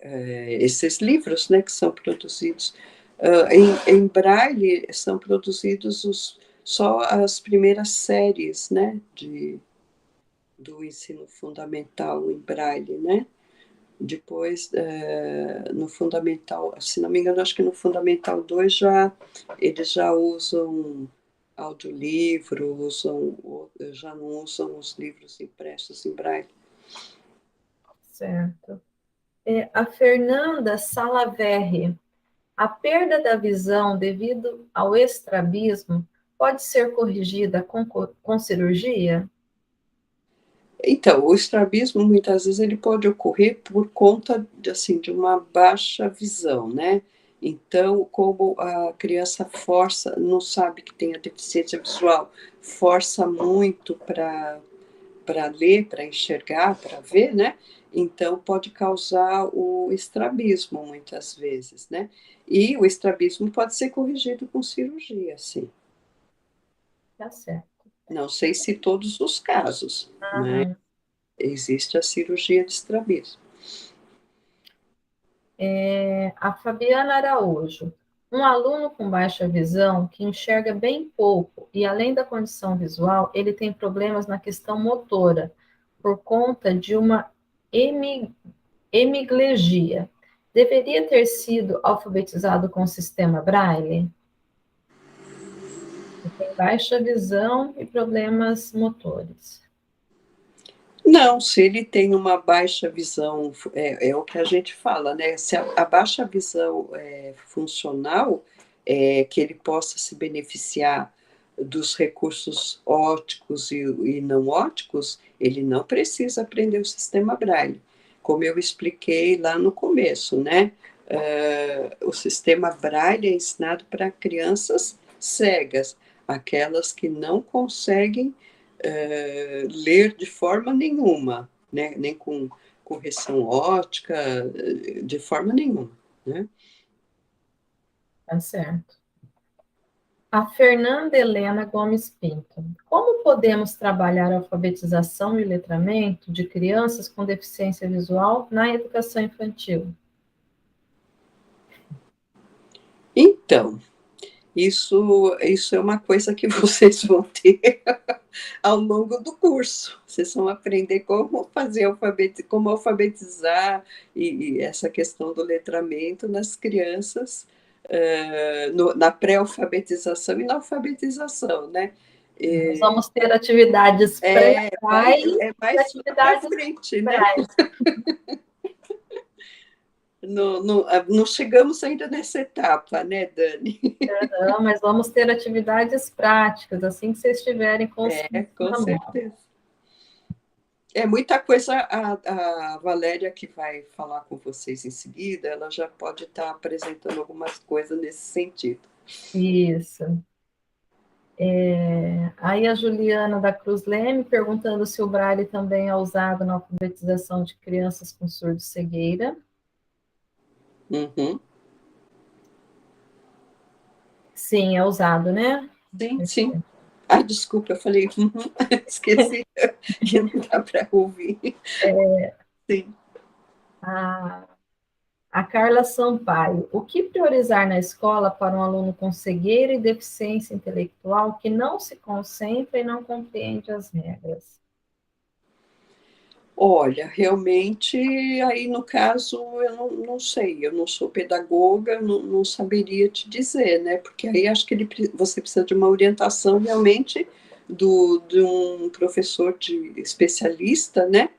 esses livros, né, que são produzidos. Em Braille, são produzidos só as primeiras séries, né, do ensino fundamental em Braille, né? Depois, no Fundamental, se não me engano, acho que no Fundamental 2 eles já usam audiolivro, já não usam os livros impressos em Braille. Certo. A Fernanda Salaverri. A perda da visão devido ao estrabismo pode ser corrigida com cirurgia? Então, o estrabismo, muitas vezes, ele pode ocorrer por conta assim, de uma baixa visão, né? Então, como a criança força, não sabe que tem a deficiência visual, força muito para ler, para enxergar, para ver, né? Então, pode causar o estrabismo, muitas vezes, né? E o estrabismo pode ser corrigido com cirurgia, sim. Tá certo. Não sei se todos os casos, mas existe a cirurgia de estrabismo. A Fabiana Araújo. Um aluno com baixa visão que enxerga bem pouco e, além da condição visual, ele tem problemas na questão motora por conta de uma hemiplegia. Deveria ter sido alfabetizado com o sistema Braille? Ele tem baixa visão e problemas motores. Não, se ele tem uma baixa visão, é o que a gente fala, né? Se a baixa visão é funcional, que ele possa se beneficiar dos recursos ópticos e não ópticos, ele não precisa aprender o sistema Braille. Como eu expliquei lá no começo, né? O sistema Braille é ensinado para crianças cegas, aquelas que não conseguem ler de forma nenhuma, né? Nem com correção ótica, de forma nenhuma, né? Tá certo. A Fernanda Helena Gomes Pinto. Como podemos trabalhar a alfabetização e letramento de crianças com deficiência visual na educação infantil? Então, isso é uma coisa que vocês vão ter ao longo do curso. Vocês vão aprender como fazer como alfabetizar e essa questão do letramento nas crianças, na pré-alfabetização e na alfabetização, né? Nós vamos ter atividades pré-braille É e mais para atividades frente, né? braille. Não chegamos ainda nessa etapa, né, Dani? Não, mas vamos ter atividades práticas, assim que vocês estiverem com os Com na mão. certeza. É muita coisa. A Valéria, que vai falar com vocês em seguida, ela já pode estar apresentando algumas coisas nesse sentido. Isso. Aí a Juliana da Cruz Leme perguntando se o Braille também é usado na alfabetização de crianças com surdo-cegueira. Uhum. Sim, é usado, né? Sim, sim. Ai, desculpa, eu falei, esqueci que não dá para ouvir. Sim. A Carla Sampaio. O que priorizar na escola para um aluno com cegueira e deficiência intelectual que não se concentra e não compreende as regras? Olha, realmente, aí no caso, eu não sei, eu não sou pedagoga, não saberia te dizer, né? Porque aí acho que você precisa de uma orientação realmente de um professor especialista, né?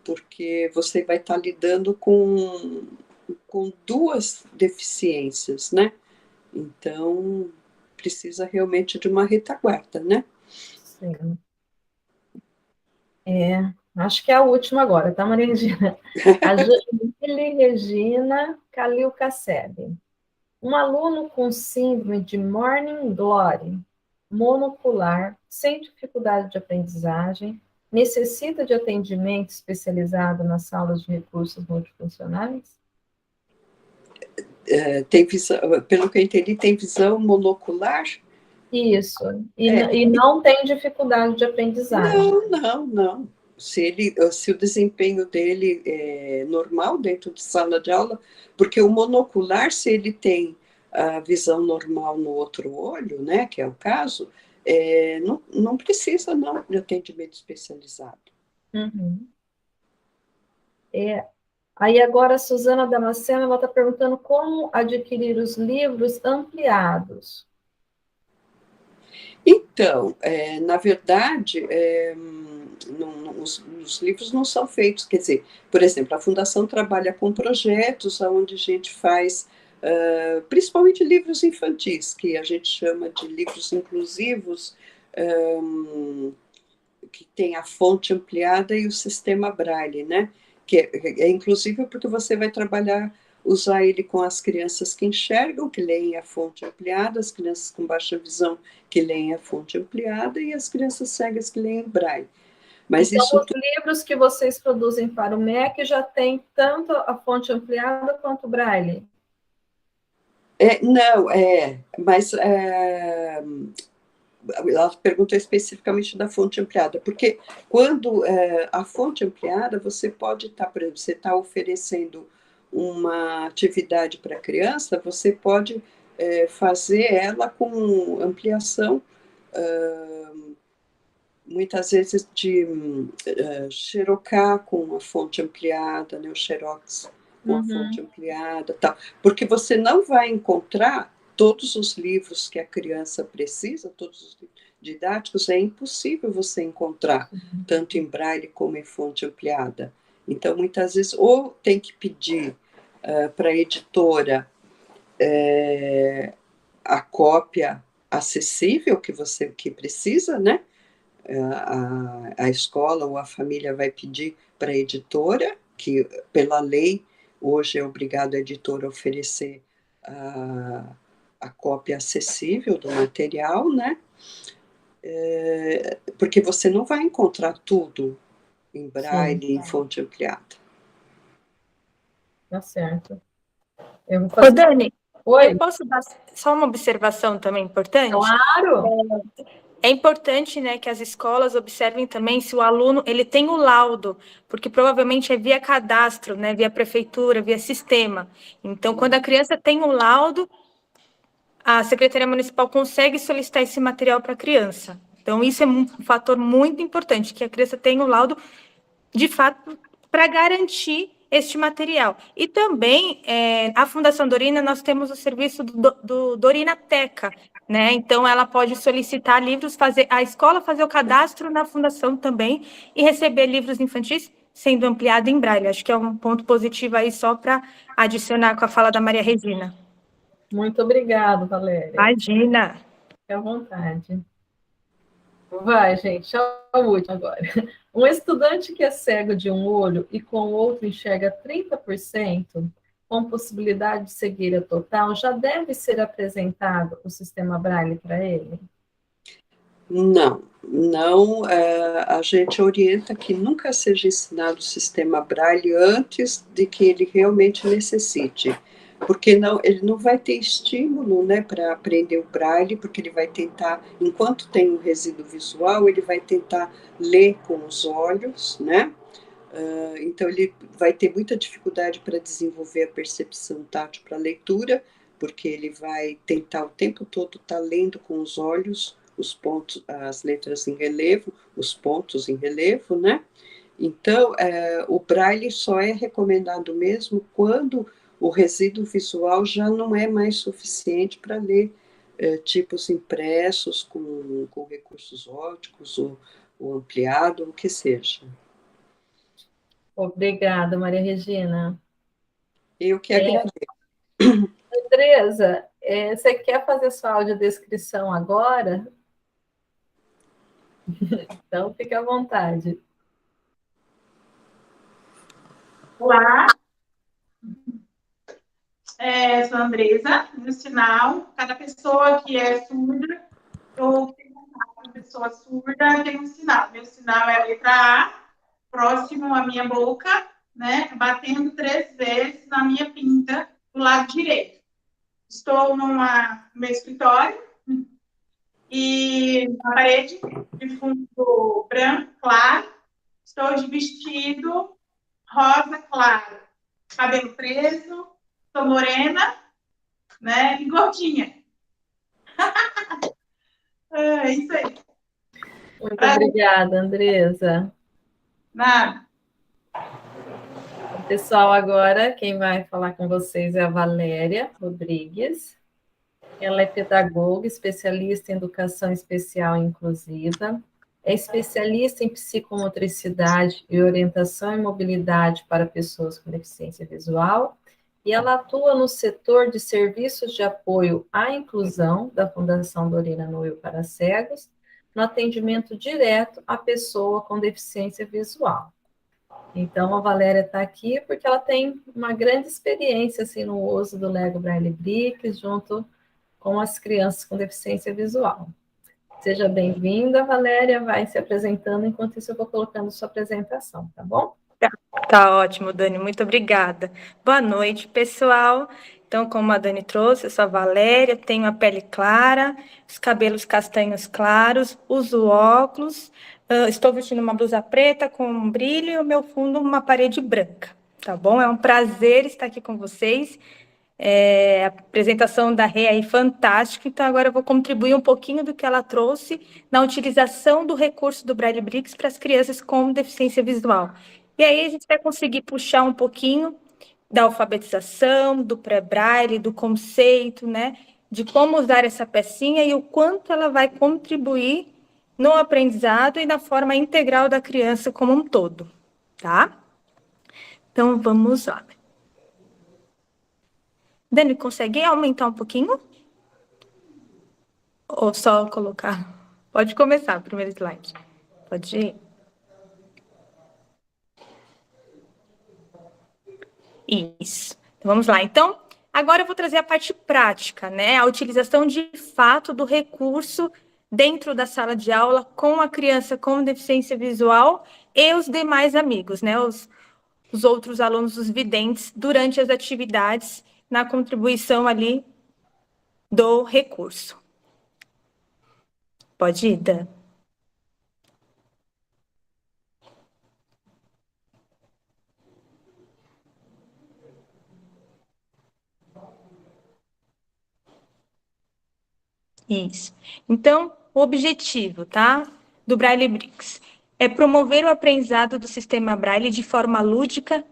Porque você vai estar lidando com duas deficiências, né? Então, precisa realmente de uma retaguarda, né? Sim. Acho que é a última agora, tá, Maria Regina? A Jamile Regina Calil Casseb. Um aluno com síndrome de Morning Glory, monocular, sem dificuldade de aprendizagem, necessita de atendimento especializado nas salas de recursos multifuncionais? Tem visão, pelo que eu entendi, tem visão monocular? Isso, e não tem dificuldade de aprendizagem. Não. Se o desempenho dele é normal dentro de sala de aula, porque o monocular, se ele tem a visão normal no outro olho, né, que é o caso, não precisa não de atendimento especializado. Uhum. Aí agora a Suzana Damasceno está perguntando como adquirir os livros ampliados. Então, na verdade, os livros não são feitos, quer dizer, por exemplo, a Fundação trabalha com projetos onde a gente faz, principalmente livros infantis, que a gente chama de livros inclusivos, que tem a fonte ampliada e o sistema Braille, né? Que é inclusive porque você vai trabalhar, usar ele com as crianças que enxergam, que leem a fonte ampliada, as crianças com baixa visão que leem a fonte ampliada e as crianças cegas que leem Braille. Mas então, isso os livros que vocês produzem para o MEC já tem tanto a fonte ampliada quanto o Braille? Não, mas ela perguntou especificamente da fonte ampliada, porque quando a fonte ampliada, você pode estar, por exemplo, você está oferecendo uma atividade para a criança, você pode fazer ela com ampliação, muitas vezes de xerocar com a fonte ampliada, né, o xerox com a fonte ampliada, tal, porque você não vai encontrar todos os livros que a criança precisa, todos os livros didáticos, é impossível você encontrar, tanto em braille como em fonte ampliada. Então, muitas vezes, ou tem que pedir para a editora a cópia acessível que precisa, né? A escola ou a família vai pedir para a editora, que pela lei hoje é obrigado a editora a oferecer a cópia acessível do material, né? Porque você não vai encontrar tudo em braille, em fonte ampliada. Tá certo. Eu vou Ô, fazer... Dani, Oi. eu posso dar só uma observação também importante? Claro! É importante, né, que as escolas observem também se o aluno ele tem o laudo, porque provavelmente é via cadastro, né, via prefeitura, via sistema. Então, quando a criança tem o laudo, a Secretaria Municipal consegue solicitar esse material para a criança. Então, isso é um fator muito importante, que a criança tenha o laudo, de fato, para garantir este material. E também, a Fundação Dorina, nós temos o serviço do Dorinateca, né? Então, ela pode solicitar livros, a escola fazer o cadastro na fundação também e receber livros infantis sendo ampliado em braille. Acho que é um ponto positivo aí, só para adicionar com a fala da Maria Regina. Muito obrigada, Valéria. Imagina! Fique à vontade. Vai, gente, é o último agora. Um estudante que é cego de um olho e com o outro enxerga 30%, com possibilidade de cegueira total, já deve ser apresentado o sistema Braille para ele? Não, a gente orienta que nunca seja ensinado o sistema Braille antes de que ele realmente necessite, porque ele não vai ter estímulo, né, para aprender o Braille, porque ele vai tentar, enquanto tem um resíduo visual, ele vai tentar ler com os olhos, né? Então ele vai ter muita dificuldade para desenvolver a percepção tátil para a leitura, porque ele vai tentar o tempo todo estar lendo com os olhos os pontos, as letras em relevo, os pontos em relevo, né? Então, o braille só é recomendado mesmo quando o resíduo visual já não é mais suficiente para ler tipos impressos com recursos ópticos ou ampliado, o que seja. Obrigada, Maria Regina. Eu que agradeço. Andresa, você quer fazer sua audiodescrição agora? Então, fique à vontade. Olá, sou a Andresa, meu sinal. Cada pessoa que é surda ou que tem contato com pessoa surda tem um sinal. Meu sinal é a letra A, próximo à minha boca, né, batendo 3 vezes na minha pinta do lado direito. Estou no meu escritório e na parede de fundo branco claro. Estou de vestido rosa claro, cabelo preso, sou morena, né, e gordinha. É isso aí. Muito obrigada, Andresa. Nada. Pessoal, agora quem vai falar com vocês é a Valéria Rodrigues. Ela é pedagoga, especialista em educação especial e inclusiva, é especialista em psicomotricidade e orientação e mobilidade para pessoas com deficiência visual, e ela atua no setor de serviços de apoio à inclusão da Fundação Dorina Noel para Cegos, no atendimento direto à pessoa com deficiência visual. Então, a Valéria está aqui porque ela tem uma grande experiência assim, no uso do Lego Braille Bricks, junto com as crianças com deficiência visual. Seja bem-vinda, Valéria, vai se apresentando, enquanto isso eu vou colocando sua apresentação, tá bom? Tá ótimo, Dani, muito obrigada. Boa noite, pessoal. Então, como a Dani trouxe, eu sou a Valéria, tenho a pele clara, os cabelos castanhos claros, uso óculos, estou vestindo uma blusa preta com um brilho e o meu fundo uma parede branca, tá bom? É um prazer estar aqui com vocês. A apresentação da Rê aí fantástica, então agora eu vou contribuir um pouquinho do que ela trouxe na utilização do recurso do Braille Bricks para as crianças com deficiência visual. E aí a gente vai conseguir puxar um pouquinho da alfabetização, do pré-braille, do conceito, né? de como usar essa pecinha e o quanto ela vai contribuir no aprendizado e na forma integral da criança como um todo, tá? Então, vamos lá. Dani, consegue aumentar um pouquinho? Ou só colocar? Pode começar, o primeiro slide. Pode ir. Isso. Então, vamos lá. Então, agora eu vou trazer a parte prática, né? A utilização de fato do recurso dentro da sala de aula com a criança com deficiência visual e os demais amigos, né? Os outros alunos, os videntes, durante as atividades na contribuição ali do recurso. Pode ir, Dan. Isso. Então, o objetivo, tá, do Braille Bricks é promover o aprendizado do sistema Braille de forma lúdica,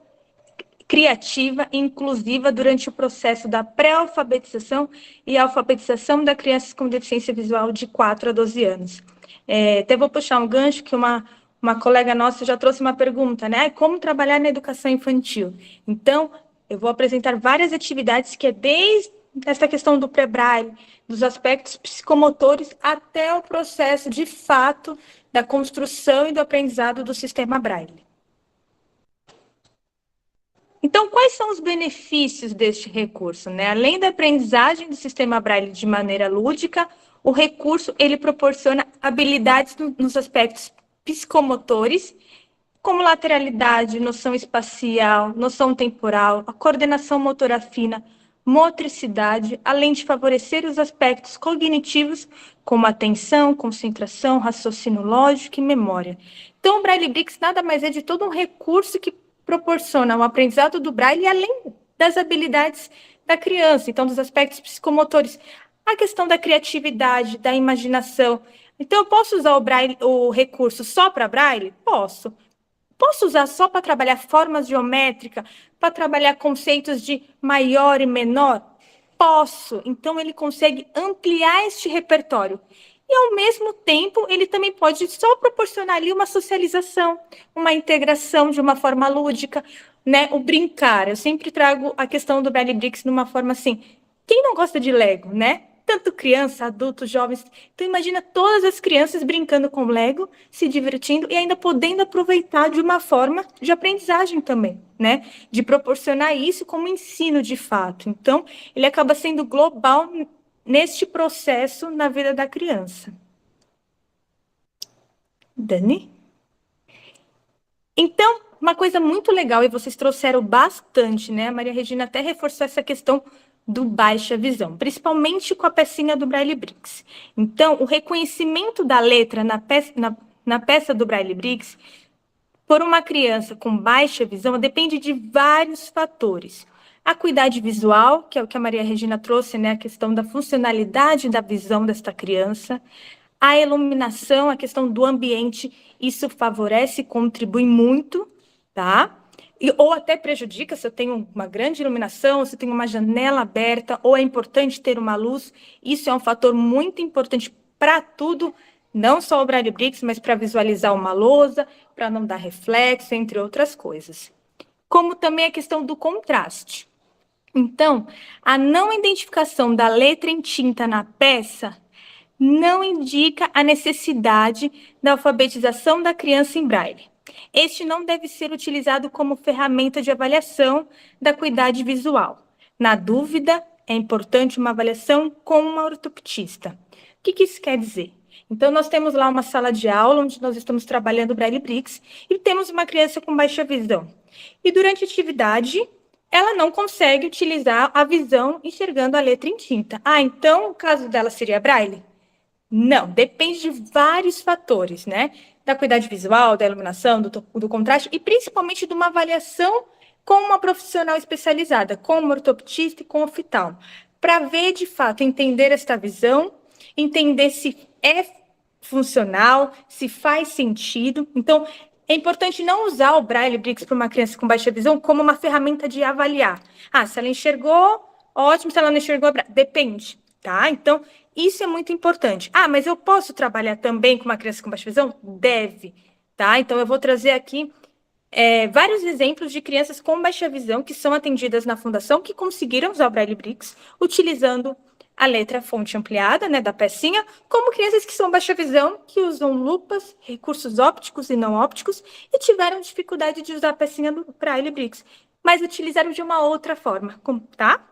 criativa e inclusiva durante o processo da pré-alfabetização e alfabetização da crianças com deficiência visual de 4 a 12 anos. Até vou puxar um gancho que uma colega nossa já trouxe uma pergunta, né? Como trabalhar na educação infantil? Então, eu vou apresentar várias atividades que é desde essa questão do pré-braille, dos aspectos psicomotores, até o processo, de fato, da construção e do aprendizado do sistema Braille. Então, quais são os benefícios deste recurso, né? Além da aprendizagem do sistema Braille de maneira lúdica, o recurso ele proporciona habilidades nos aspectos psicomotores, como lateralidade, noção espacial, noção temporal, a coordenação motora fina, motricidade, além de favorecer os aspectos cognitivos, como atenção, concentração, raciocínio lógico e memória. Então, o Braille Bricks nada mais é de todo um recurso que proporciona o aprendizado do Braille, além das habilidades da criança, então, dos aspectos psicomotores, a questão da criatividade, da imaginação. Então, eu posso usar o recurso só para Braille? Posso. Posso usar só para trabalhar formas geométricas, para trabalhar conceitos de maior e menor? Posso. Então, ele consegue ampliar este repertório. E, ao mesmo tempo, ele também pode só proporcionar ali uma socialização, uma integração de uma forma lúdica, né? O brincar. Eu sempre trago a questão do Braille Bricks numa forma assim. Quem não gosta de Lego, né? Tanto criança, adultos, jovens. Então, imagina todas as crianças brincando com Lego, se divertindo e ainda podendo aproveitar de uma forma de aprendizagem também, né? De proporcionar isso como ensino de fato. Então, ele acaba sendo global neste processo na vida da criança. Dani? Então, uma coisa muito legal, e vocês trouxeram bastante, né? A Maria Regina até reforçou essa questão do baixa visão, principalmente com a pecinha do Braille Bricks. Então, o reconhecimento da letra na peça do Braille Bricks, por uma criança com baixa visão, depende de vários fatores. A acuidade visual, que é o que a Maria Regina trouxe, né? A questão da funcionalidade da visão desta criança. A iluminação, a questão do ambiente, isso favorece e contribui muito, tá? Ou até prejudica se eu tenho uma grande iluminação, se eu tenho uma janela aberta, ou é importante ter uma luz. Isso é um fator muito importante para tudo, não só o Braille Bricks, mas para visualizar uma lousa, para não dar reflexo, entre outras coisas. Como também a questão do contraste. Então, a não identificação da letra em tinta na peça não indica a necessidade da alfabetização da criança em Braille. Este não deve ser utilizado como ferramenta de avaliação da acuidade visual. Na dúvida, é importante uma avaliação com uma ortoptista. O que isso quer dizer? Então, nós temos lá uma sala de aula onde nós estamos trabalhando o Braille Bricks e temos uma criança com baixa visão. E durante a atividade, ela não consegue utilizar a visão enxergando a letra em tinta. Então, o caso dela seria Braille? Não, depende de vários fatores, né? Da acuidade visual, da iluminação, do contraste e principalmente de uma avaliação com uma profissional especializada, com uma ortoptista e com oftalmo, para ver de fato, entender esta visão, entender se é funcional, se faz sentido. Então, é importante não usar o Braille Bricks para uma criança com baixa visão como uma ferramenta de avaliar. Se ela enxergou, ótimo, se ela não enxergou, depende. tá? Então, isso é muito importante. Ah, mas eu posso trabalhar também com uma criança com baixa visão? Deve, tá? Então, eu vou trazer aqui vários exemplos de crianças com baixa visão que são atendidas na Fundação, que conseguiram usar o Braille Bricks, utilizando a letra fonte ampliada, né, da pecinha, como crianças que são baixa visão, que usam lupas, recursos ópticos e não ópticos, e tiveram dificuldade de usar a pecinha do Braille Bricks, mas utilizaram de uma outra forma, tá?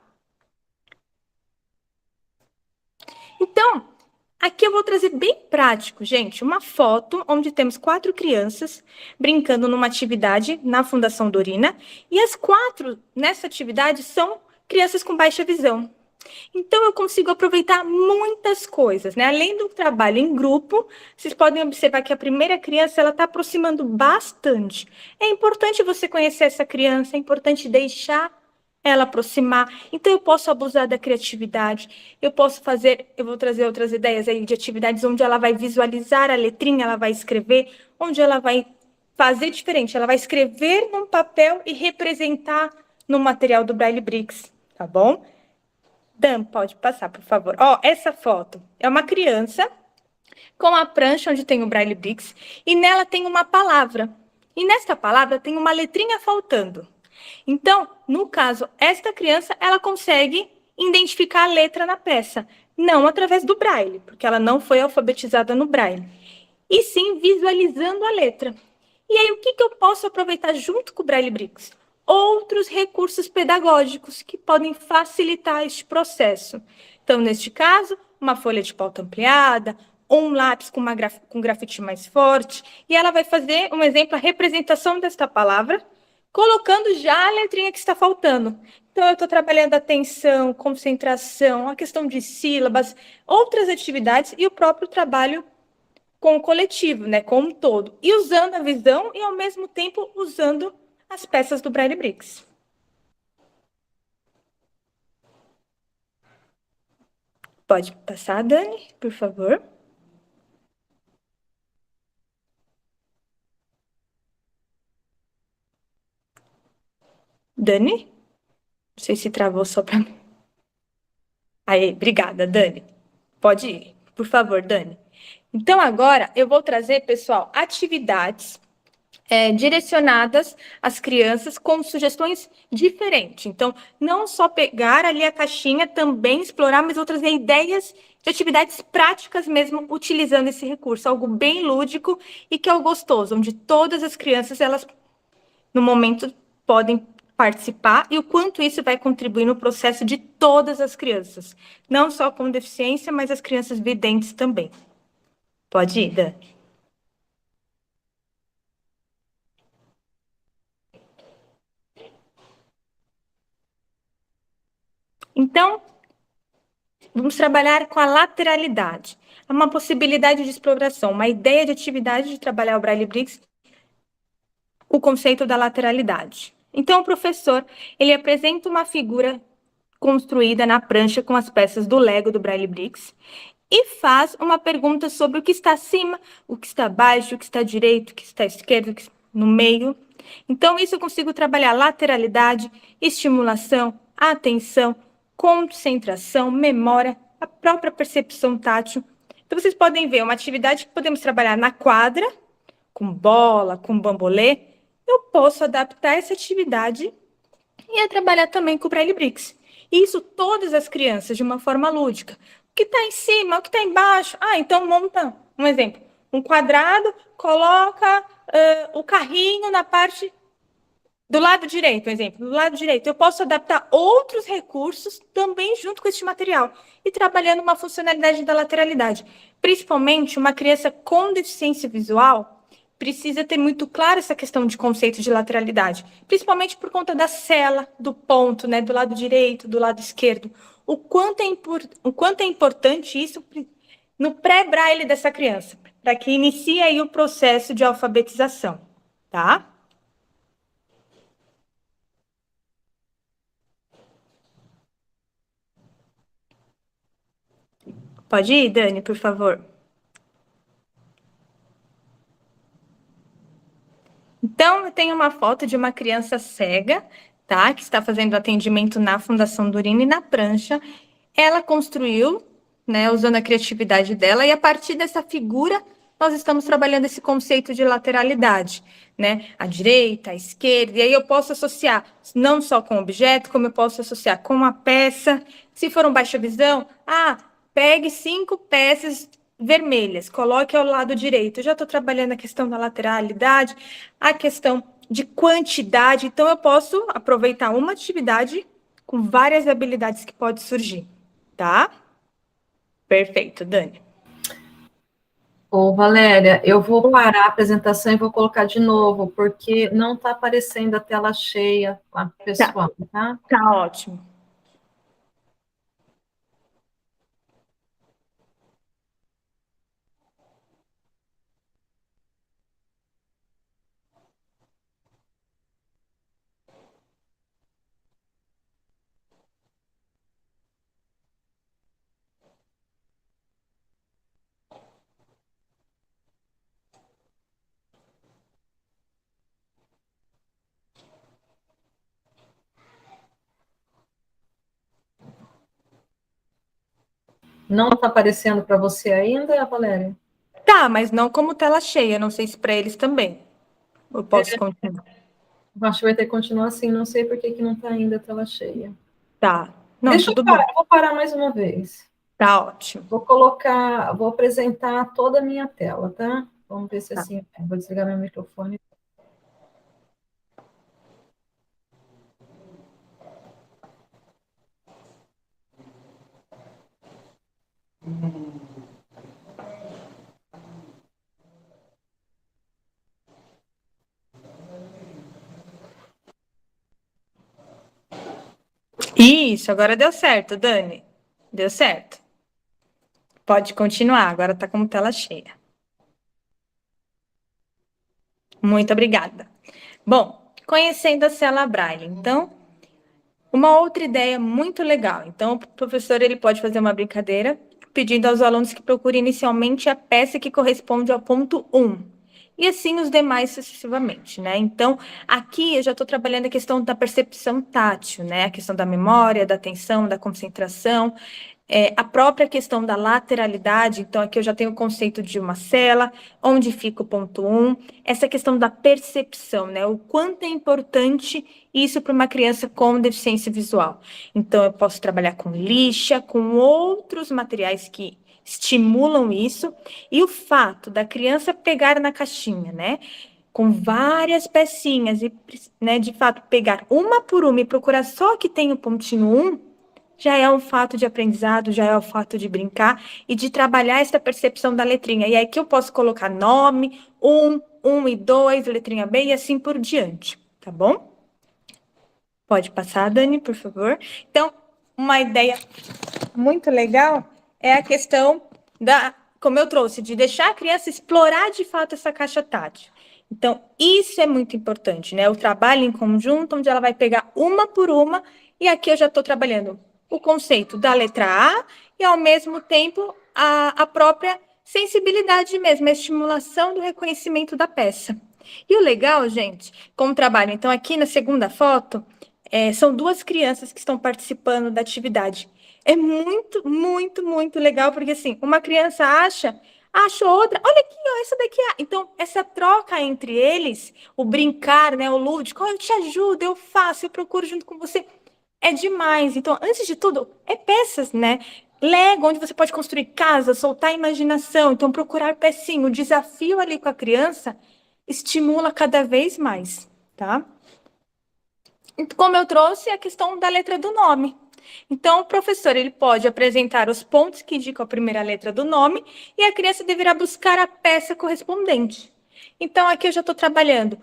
Então, aqui eu vou trazer bem prático, gente, uma foto onde temos 4 crianças brincando numa atividade na Fundação Dorina, e as 4 nessa atividade são crianças com baixa visão. Então, eu consigo aproveitar muitas coisas, né? Além do trabalho em grupo, vocês podem observar que a primeira criança, ela está aproximando bastante. É importante você conhecer essa criança, é importante deixar ela aproximar. Então, eu posso abusar da criatividade, eu vou trazer outras ideias aí de atividades onde ela vai visualizar a letrinha, ela vai escrever, onde ela vai fazer diferente, ela vai escrever num papel e representar no material do Braille Bricks, tá bom? Dan, pode passar, por favor. Ó, essa foto é uma criança com a prancha onde tem o Braille Bricks e nela tem uma palavra. E nesta palavra tem uma letrinha faltando. Então, no caso, esta criança, ela consegue identificar a letra na peça, não através do Braille, porque ela não foi alfabetizada no Braille, e sim visualizando a letra. E aí, o que eu posso aproveitar junto com o Braille Bricks? Outros recursos pedagógicos que podem facilitar este processo. Então, neste caso, uma folha de pauta ampliada, ou um lápis com grafite mais forte, e ela vai fazer, um exemplo, a representação desta palavra, colocando já a letrinha que está faltando. Então, eu estou trabalhando atenção, concentração, a questão de sílabas, outras atividades e o próprio trabalho com o coletivo, né, como um todo, e usando a visão e, ao mesmo tempo, usando as peças do Braille Bricks. Pode passar, Dani, por favor. Dani? Não sei se travou só para mim. Aí, obrigada, Dani. Pode ir, por favor, Dani. Então, agora, eu vou trazer, pessoal, atividades direcionadas às crianças com sugestões diferentes. Então, não só pegar ali a caixinha, também explorar, mas vou trazer ideias de atividades práticas mesmo, utilizando esse recurso, algo bem lúdico e que é o gostoso, onde todas as crianças, elas, no momento, podem participar e o quanto isso vai contribuir no processo de todas as crianças, não só com deficiência, mas as crianças videntes também. Pode ir, Dani. Então, vamos trabalhar com a lateralidade. É uma possibilidade de exploração, uma ideia de atividade de trabalhar o Braille Bricks, o conceito da lateralidade. Então, o professor, ele apresenta uma figura construída na prancha com as peças do Lego do Braille Bricks e faz uma pergunta sobre o que está acima, o que está abaixo, o que está direito, o que está esquerdo, o que está no meio. Então, isso eu consigo trabalhar lateralidade, estimulação, atenção, concentração, memória, a própria percepção tátil. Então, vocês podem ver uma atividade que podemos trabalhar na quadra, com bola, com bambolê. Eu posso adaptar essa atividade e trabalhar também com o Braille Bricks. Isso todas as crianças, de uma forma lúdica. O que está em cima, o que está embaixo. Ah, então monta, um exemplo, um quadrado, coloca o carrinho na parte do lado direito, um exemplo, do lado direito. Eu posso adaptar outros recursos também junto com este material e trabalhando uma funcionalidade da lateralidade. Principalmente uma criança com deficiência visual precisa ter muito claro essa questão de conceito de lateralidade, principalmente por conta da cela, do ponto, né, do lado direito, do lado esquerdo. O quanto é importante isso no pré-braille dessa criança, para que inicie aí o processo de alfabetização, tá? Pode ir, Dani, por favor. Então, eu tenho uma foto de uma criança cega, tá? Que está fazendo atendimento na Fundação Dorina e na prancha. ela construiu, né, usando a criatividade dela, e a partir dessa figura, nós estamos trabalhando esse conceito de lateralidade, né? A direita, a esquerda, e aí eu posso associar não só com o objeto, como eu posso associar com a peça. Se for um baixa visão, pegue 5 peças vermelhas, coloque ao lado direito. Eu já estou trabalhando a questão da lateralidade, a questão de quantidade, então eu posso aproveitar uma atividade com várias habilidades que pode surgir, tá? Perfeito, Dani. Ô, Valéria, eu vou parar a apresentação e vou colocar de novo, porque não está aparecendo a tela cheia lá, pessoal, tá? Tá ótimo. Não está aparecendo para você ainda, Valéria? Tá, mas não como tela cheia, não sei se para eles também. Eu posso continuar. Acho que vai ter que continuar assim, não sei por que não está ainda a tela cheia. Tá. Não, Deixa tudo eu parar, bem. vou parar mais uma vez. Tá ótimo. Vou apresentar toda a minha tela, tá? Vamos ver se Tá. assim, vou desligar meu microfone. Isso, agora deu certo, Dani. Deu certo. Pode continuar, agora tá como tela cheia. Muito obrigada. Bom, conhecendo a célula Braille, então, uma outra ideia muito legal. Então, o professor ele pode fazer uma brincadeira pedindo aos alunos que procurem inicialmente a peça que corresponde ao ponto 1. E assim os demais sucessivamente, né? Então, aqui eu já estou trabalhando a questão da percepção tátil, né? A questão da memória, da atenção, da concentração, a própria questão da lateralidade. Então, aqui eu já tenho o conceito de uma cela, onde fica o ponto 1, essa questão da percepção, né? O quanto é importante isso para uma criança com deficiência visual. Então, eu posso trabalhar com lixa, com outros materiais que estimulam isso, e o fato da criança pegar na caixinha, né? Com várias pecinhas, e, né, de fato, pegar uma por uma e procurar só a que tem o pontinho 1, já é um fato de aprendizado, já é o fato de brincar e de trabalhar essa percepção da letrinha. E aí que eu posso colocar nome, 1 e 2, letrinha B e assim por diante, tá bom? Pode passar, Dani, por favor. Então, uma ideia muito legal é a questão como eu trouxe, de deixar a criança explorar de fato essa caixa tátil. Então, isso é muito importante, né? O trabalho em conjunto, onde ela vai pegar uma por uma, e aqui eu já estou trabalhando o conceito da letra A e, ao mesmo tempo, a própria sensibilidade mesmo, a estimulação do reconhecimento da peça. E o legal, gente, como trabalho, então, aqui na segunda foto, são 2 crianças que estão participando da atividade. É muito, muito, muito legal, porque assim, uma criança acha outra, olha aqui, ó, essa daqui é. Então, essa troca entre eles, o brincar, né, o lúdico, eu te ajudo, eu faço, eu procuro junto com você, é demais. Então, antes de tudo, é peças, né? Lego, onde você pode construir casa, soltar a imaginação. Então, procurar pecinho, o desafio ali com a criança estimula cada vez mais, tá? Como eu trouxe, a questão da letra do nome. Então, o professor ele pode apresentar os pontos que indicam a primeira letra do nome e a criança deverá buscar a peça correspondente. Então, aqui eu já estou trabalhando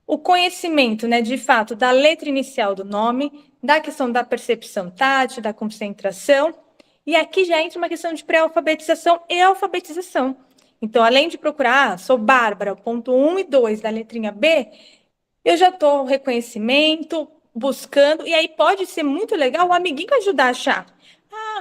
o conhecimento, né, de fato, da letra inicial do nome, da questão da percepção tátil, da concentração, e aqui já entra uma questão de pré-alfabetização e alfabetização. Então, além de procurar, sou Bárbara, ponto 1 e 2 da letrinha B, eu já estou reconhecimento, buscando, e aí pode ser muito legal o amiguinho ajudar a achar.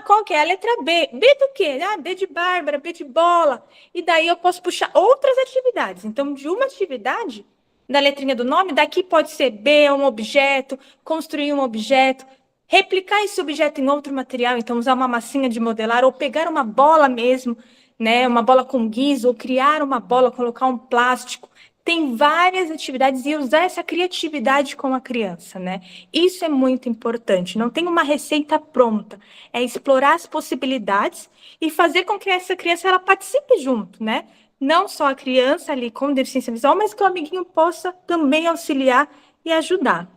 Qual que é? A letra B. B do quê? B de Bárbara, B de bola. E daí eu posso puxar outras atividades. Então, de uma atividade, da letrinha do nome, daqui pode ser B, um objeto, construir um objeto. replicar esse objeto em outro material, então usar uma massinha de modelar, ou pegar uma bola mesmo, né, uma bola com guiz, ou criar uma bola, colocar um plástico. Tem várias atividades e usar essa criatividade com a criança, né? Isso é muito importante. Não tem uma receita pronta. É explorar as possibilidades e fazer com que essa criança ela participe junto, né? Não só a criança ali com deficiência visual, mas que o amiguinho possa também auxiliar e ajudar.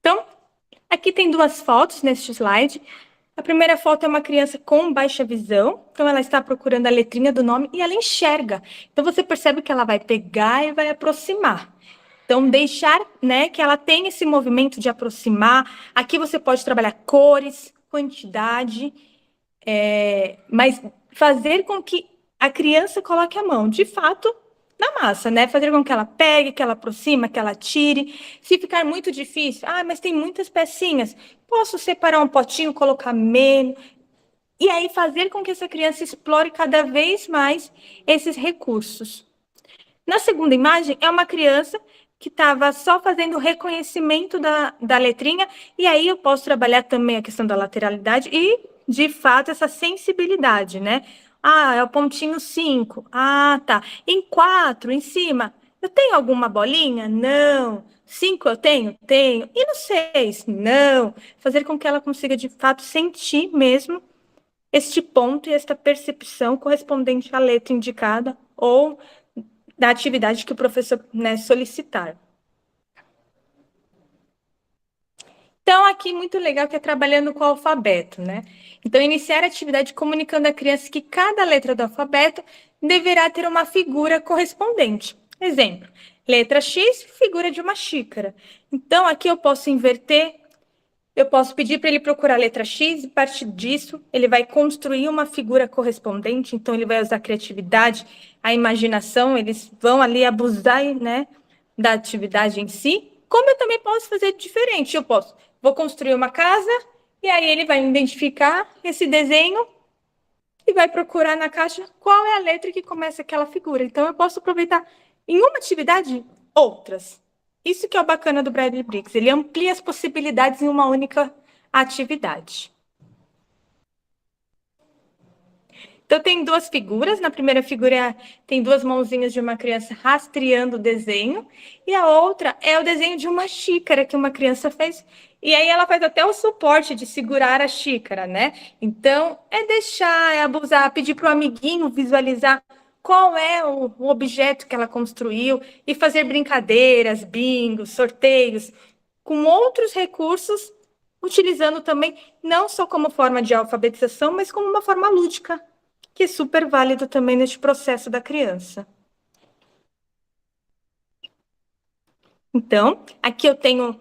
Então, aqui tem duas fotos neste slide. A primeira foto é uma criança com baixa visão, então ela está procurando a letrinha do nome e ela enxerga. Então você percebe que ela vai pegar e vai aproximar. Então deixar, né, que ela tenha esse movimento de aproximar. Aqui você pode trabalhar cores, quantidade, mas fazer com que a criança coloque a mão, de fato, na massa, né? Fazer com que ela pegue, que ela aproxima, que ela tire. Se ficar muito difícil, mas tem muitas pecinhas, posso separar um potinho, colocar menos. E aí fazer com que essa criança explore cada vez mais esses recursos. Na segunda imagem, é uma criança que estava só fazendo o reconhecimento da letrinha, e aí eu posso trabalhar também a questão da lateralidade e, de fato, essa sensibilidade, né? É o pontinho 5. Tá. Em 4, em cima, eu tenho alguma bolinha? Não. 5 eu tenho? Tenho. E no 6? Não. Fazer com que ela consiga, de fato, sentir mesmo este ponto e esta percepção correspondente à letra indicada ou da atividade que o professor, né, solicitar. Então, aqui, muito legal que é trabalhando com o alfabeto, né? Então, iniciar a atividade comunicando à criança que cada letra do alfabeto deverá ter uma figura correspondente. Exemplo, letra X, figura de uma xícara. Então, aqui eu posso inverter, eu posso pedir para ele procurar a letra X e, a partir disso, ele vai construir uma figura correspondente. Então, ele vai usar a criatividade, a imaginação, eles vão ali abusar, né, da atividade em si. Como eu também posso fazer diferente? Vou construir uma casa e aí ele vai identificar esse desenho e vai procurar na caixa qual é a letra que começa aquela figura. Então, eu posso aproveitar em uma atividade outras. Isso que é o bacana do Braille Bricks, ele amplia as possibilidades em uma única atividade. Então, tem duas figuras. Na primeira figura, tem duas mãozinhas de uma criança rastreando o desenho. E a outra é o desenho de uma xícara que uma criança fez. E aí, ela faz até o suporte de segurar a xícara, né? Então, é deixar, é abusar, pedir para o amiguinho visualizar qual é o objeto que ela construiu e fazer brincadeiras, bingos, sorteios, com outros recursos, utilizando também, não só como forma de alfabetização, mas como uma forma lúdica, que é super válido também neste processo da criança. Então, aqui eu tenho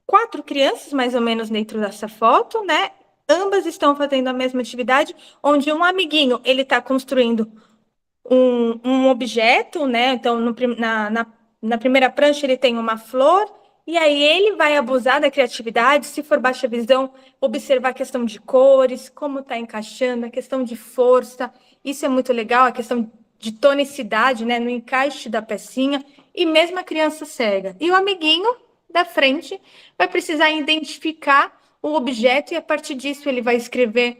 4 crianças, mais ou menos, dentro dessa foto, né? Ambas estão fazendo a mesma atividade, onde um amiguinho, ele está construindo um objeto, né? Então, na primeira prancha, ele tem uma flor, e aí ele vai abusar da criatividade, se for baixa visão, observar a questão de cores, como está encaixando, a questão de força, isso é muito legal, a questão de tonicidade, né, no encaixe da pecinha, e mesmo a criança cega. E o amiguinho da frente vai precisar identificar o objeto, e a partir disso ele vai escrever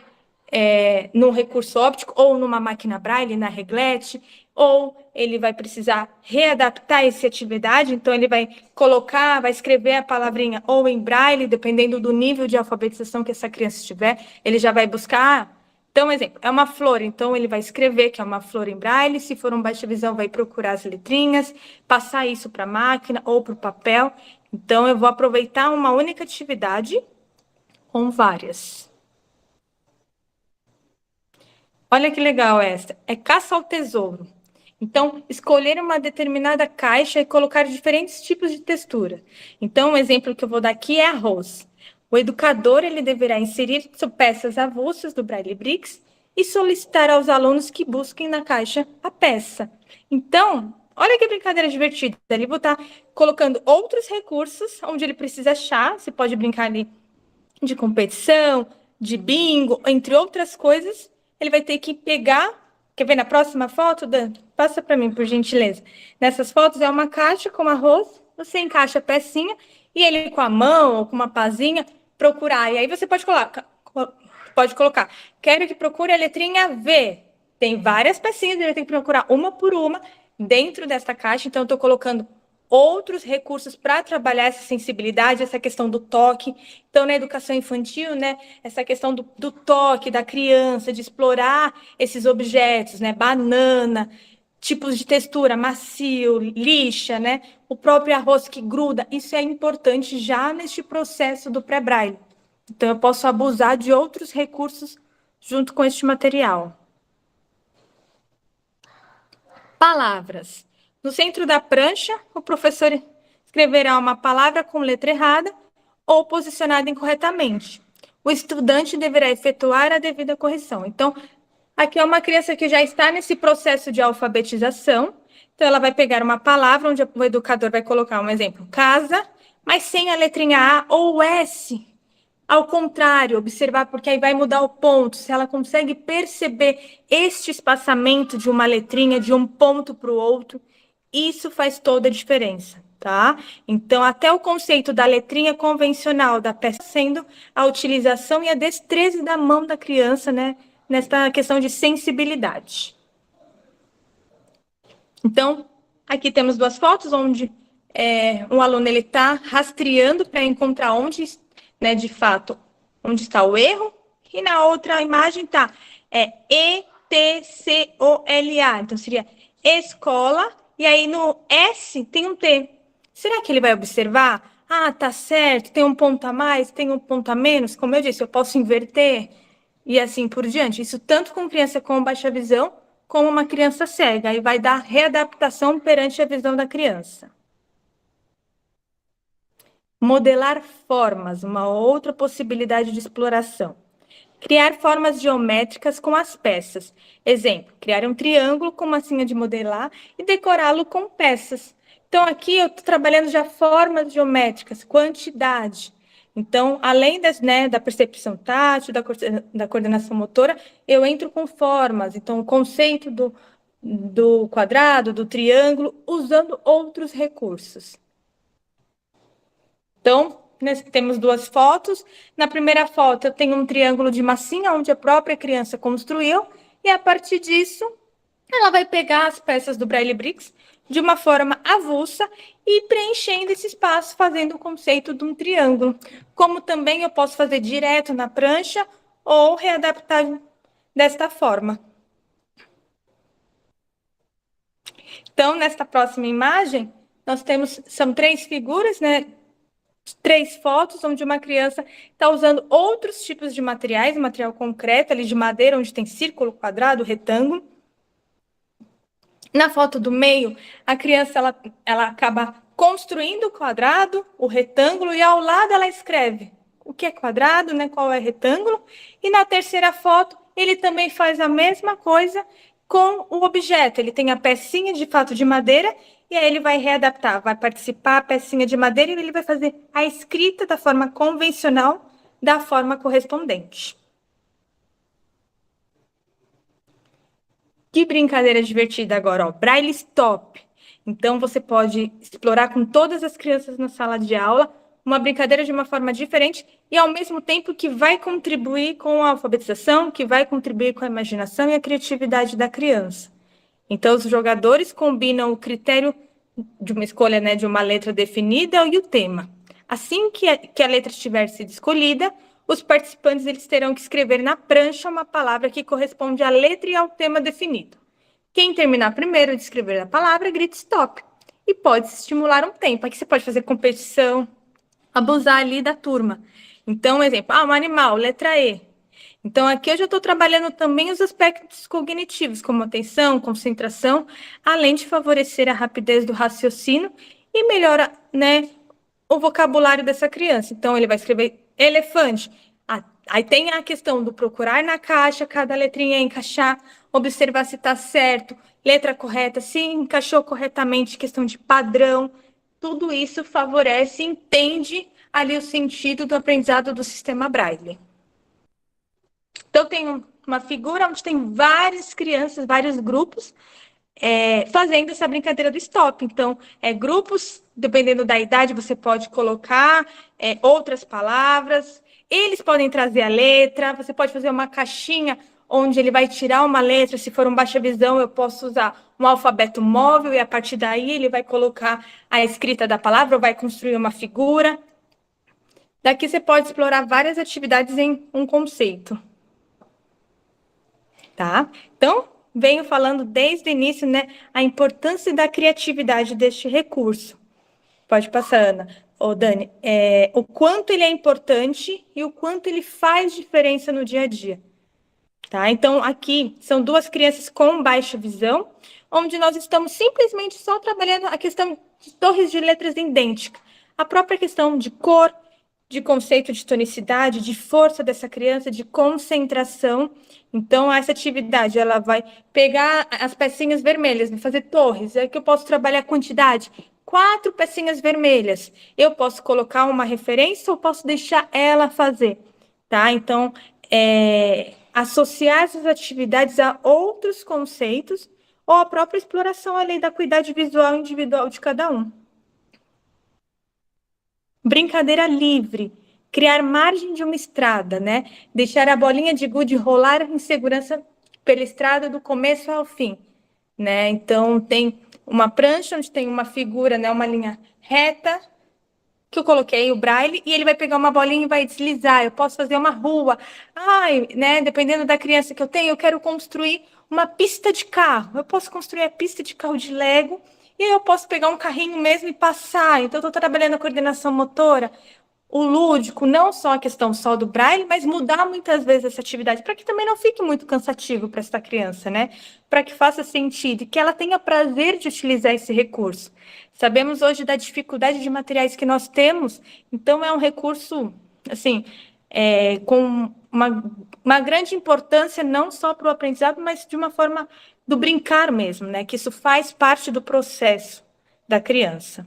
num recurso óptico, ou numa máquina Braille, na reglete, ou ele vai precisar readaptar essa atividade, então ele vai vai escrever a palavrinha ou em Braille, dependendo do nível de alfabetização que essa criança tiver, ele já vai buscar. Então, exemplo, é uma flor, então ele vai escrever que é uma flor em Braille, se for um baixa visão, vai procurar as letrinhas, passar isso para a máquina ou para o papel. Então, eu vou aproveitar uma única atividade com várias. Olha que legal essa. É caça ao tesouro. Então, escolher uma determinada caixa e colocar diferentes tipos de textura. Então, um exemplo que eu vou dar aqui é arroz. O educador ele deverá inserir peças avulsas do Braille Bricks e solicitar aos alunos que busquem na caixa a peça. Então, olha que brincadeira divertida. Ele vou estar colocando outros recursos onde ele precisa achar. Você pode brincar ali de competição, de bingo, entre outras coisas. Ele vai ter que pegar. Quer ver na próxima foto, Dan? Passa para mim, por gentileza. Nessas fotos é uma caixa com arroz, você encaixa a pecinha e ele com a mão ou com uma pazinha procurar. E aí você pode colocar, quero que procure a letrinha V. Tem várias pecinhas, ele tem que procurar uma por uma dentro dessa caixa. Então, eu estou colocando outros recursos para trabalhar essa sensibilidade, essa questão do toque. Então, na educação infantil, né, essa questão do toque da criança, de explorar esses objetos, né, banana, tipos de textura, macio, lixa, né, o próprio arroz que gruda. Isso é importante já neste processo do pré-braille. Então, eu posso abusar de outros recursos junto com este material. Palavras. No centro da prancha, o professor escreverá uma palavra com letra errada ou posicionada incorretamente. O estudante deverá efetuar a devida correção. Então, aqui é uma criança que já está nesse processo de alfabetização. Então, ela vai pegar uma palavra onde o educador vai colocar um exemplo, casa, mas sem a letrinha A ou S. Ao contrário, observar, porque aí vai mudar o ponto. Se ela consegue perceber este espaçamento de uma letrinha, de um ponto para o outro, isso faz toda a diferença, tá? Então, até o conceito da letrinha convencional da peça sendo a utilização e a destreza da mão da criança, né? Nesta questão de sensibilidade. Então, aqui temos duas fotos onde um aluno está rastreando para encontrar onde, né, de fato, onde está o erro, e na outra imagem está ETCOLA, então seria escola, e aí no S tem um T. Será que ele vai observar? Ah, tá certo, tem um ponto a mais, tem um ponto a menos, como eu disse, eu posso inverter, e assim por diante. Isso tanto com criança com baixa visão, como uma criança cega, e vai dar readaptação perante a visão da criança. Modelar formas, uma outra possibilidade de exploração. Criar formas geométricas com as peças. Exemplo, criar um triângulo com massinha de modelar e decorá-lo com peças. Então, aqui eu estou trabalhando já formas geométricas, quantidade. Então, além da percepção tátil, da coordenação motora, eu entro com formas. Então, o conceito do quadrado, do triângulo, usando outros recursos. Então, nós temos duas fotos. Na primeira foto, eu tenho um triângulo de massinha, onde a própria criança construiu, e a partir disso, ela vai pegar as peças do Braille Bricks de uma forma avulsa e preenchendo esse espaço, fazendo o conceito de um triângulo. Como também eu posso fazer direto na prancha ou readaptar desta forma. Então, nesta próxima imagem, nós temos, são três figuras, né? Três fotos onde uma criança está usando outros tipos de materiais, material concreto, ali de madeira, onde tem círculo, quadrado, retângulo. Na foto do meio, a criança ela acaba construindo o quadrado, o retângulo, e ao lado ela escreve o que é quadrado, né, qual é retângulo. E na terceira foto, ele também faz a mesma coisa com o objeto. Ele tem a pecinha de fato de madeira, e aí ele vai readaptar, vai participar a pecinha de madeira, e ele vai fazer a escrita da forma convencional, da forma correspondente. Que brincadeira divertida agora, ó, Braille Stop. Então, você pode explorar com todas as crianças na sala de aula uma brincadeira de uma forma diferente e, ao mesmo tempo, que vai contribuir com a alfabetização, que vai contribuir com a imaginação e a criatividade da criança. Então, os jogadores combinam o critério de uma escolha, né, de uma letra definida e o tema. Assim que a letra estiver sido escolhida, os participantes eles terão que escrever na prancha uma palavra que corresponde à letra e ao tema definido. Quem terminar primeiro de escrever a palavra, grita stop. E pode estimular um tempo. Aqui você pode fazer competição, abusar ali da turma. Então, exemplo, um animal, letra E. Então, aqui eu já estou trabalhando também os aspectos cognitivos, como atenção, concentração, além de favorecer a rapidez do raciocínio e melhora, né, o vocabulário dessa criança. Então, ele vai escrever elefante. Aí tem a questão do procurar na caixa, cada letrinha encaixar, observar se está certo, letra correta, se encaixou corretamente, questão de padrão. Tudo isso favorece e entende ali o sentido do aprendizado do sistema Braille. Então, tem uma figura onde tem várias crianças, vários grupos, fazendo essa brincadeira do stop. Então, grupos, dependendo da idade, você pode colocar outras palavras, eles podem trazer a letra, você pode fazer uma caixinha onde ele vai tirar uma letra. Se for um baixa visão, eu posso usar um alfabeto móvel e a partir daí ele vai colocar a escrita da palavra ou vai construir uma figura. Daqui você pode explorar várias atividades em um conceito. Tá? Então, venho falando desde o início, né, a importância da criatividade deste recurso. Pode passar, Ana. Ô, Dani, o quanto ele é importante e o quanto ele faz diferença no dia a dia. Tá? Então, aqui são duas crianças com baixa visão, onde nós estamos simplesmente só trabalhando a questão de torres de letras idênticas. A própria questão de cor, de conceito de tonicidade, de força dessa criança, de concentração. Então, essa atividade, ela vai pegar as pecinhas vermelhas, fazer torres. É que eu posso trabalhar a quantidade. 4 pecinhas vermelhas. Eu posso colocar uma referência ou posso deixar ela fazer. Tá? Então, associar essas atividades a outros conceitos ou a própria exploração além da acuidade visual individual de cada um. Brincadeira livre, criar margem de uma estrada, né? Deixar a bolinha de gude rolar em segurança pela estrada do começo ao fim, né? Então, tem uma prancha onde tem uma figura, né? Uma linha reta, que eu coloquei o braille, e ele vai pegar uma bolinha e vai deslizar. Eu posso fazer uma rua. Né? Dependendo da criança que eu tenho, eu quero construir uma pista de carro. Eu posso construir a pista de carro de Lego, e aí eu posso pegar um carrinho mesmo e passar. Então, eu estou trabalhando a coordenação motora, o lúdico, não só a questão só do braille, mas mudar muitas vezes essa atividade, para que também não fique muito cansativo para essa criança, né? Para que faça sentido e que ela tenha prazer de utilizar esse recurso. Sabemos hoje da dificuldade de materiais que nós temos, então é um recurso, assim, com uma grande importância, não só para o aprendizado, mas de uma forma do brincar mesmo, né? Que isso faz parte do processo da criança.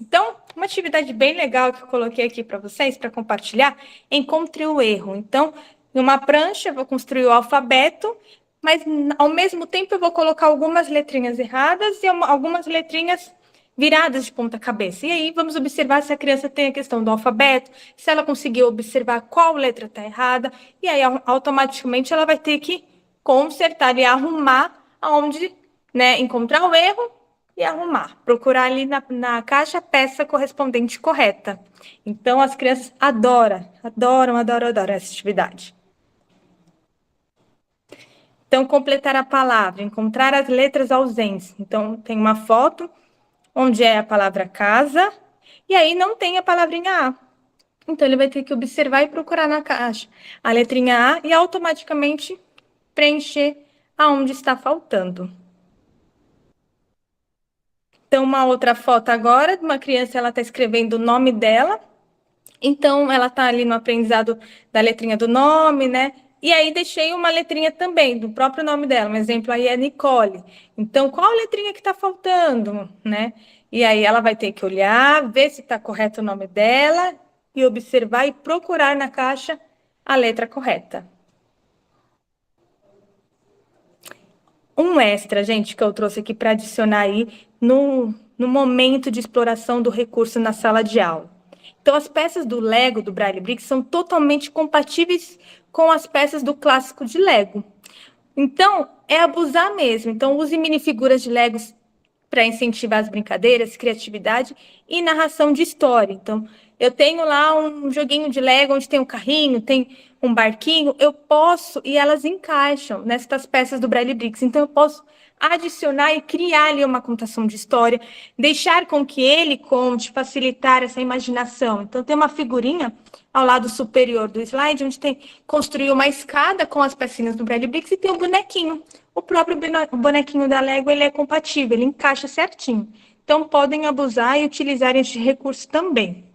Então, uma atividade bem legal que eu coloquei aqui para vocês, para compartilhar, encontre o erro. Então, numa prancha, eu vou construir o alfabeto, mas, ao mesmo tempo, eu vou colocar algumas letrinhas erradas e algumas letrinhas viradas de ponta cabeça. E aí, vamos observar se a criança tem a questão do alfabeto, se ela conseguiu observar qual letra está errada, e aí, automaticamente, ela vai ter que consertar e arrumar aonde, né, encontrar o erro e arrumar, procurar ali na caixa a peça correspondente correta. Então, as crianças adoram essa atividade. Então, completar a palavra, encontrar as letras ausentes. Então, tem uma foto onde é a palavra casa, e aí não tem a palavrinha A. Então, ele vai ter que observar e procurar na caixa a letrinha A e automaticamente preencher aonde está faltando. Então, uma outra foto agora de uma criança, ela está escrevendo o nome dela. Então, ela está ali no aprendizado da letrinha do nome, né? E aí, deixei uma letrinha também do próprio nome dela. Um exemplo aí é Nicole. Então, qual letrinha que está faltando, né? E aí, ela vai ter que olhar, ver se está correto o nome dela e observar e procurar na caixa a letra correta. Um extra, gente, que eu trouxe aqui para adicionar aí no momento de exploração do recurso na sala de aula. Então, as peças do Lego, do Braille Bricks, são totalmente compatíveis com as peças do clássico de Lego. Então, é abusar mesmo. Então, use minifiguras de Legos para incentivar as brincadeiras, criatividade e narração de história. Então, eu tenho lá um joguinho de Lego onde tem um carrinho, tem um barquinho, eu posso, e elas encaixam nessas peças do Braille Bricks. Então, eu posso adicionar e criar ali uma contação de história, deixar com que ele conte, facilitar essa imaginação. Então, tem uma figurinha ao lado superior do slide, onde tem construir uma escada com as pecinhas do Braille Bricks e tem um bonequinho. O próprio bonequinho da Lego, ele é compatível, ele encaixa certinho. Então, podem abusar e utilizar este recurso também.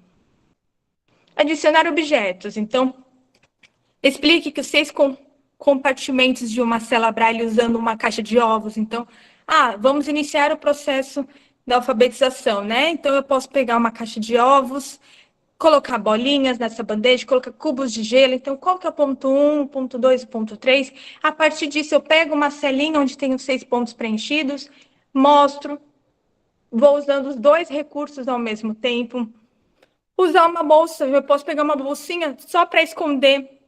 Adicionar objetos. Então, explique que os 6 compartimentos de uma célula Braille usando uma caixa de ovos. Então, vamos iniciar o processo da alfabetização, né? Então, eu posso pegar uma caixa de ovos, colocar bolinhas nessa bandeja, colocar cubos de gelo. Então, qual que é o ponto 1, o ponto 2, o ponto 3? A partir disso, eu pego uma celinha onde tem os 6 pontos preenchidos, mostro, vou usando os 2 recursos ao mesmo tempo. Usar uma bolsa, eu posso pegar uma bolsinha só para esconder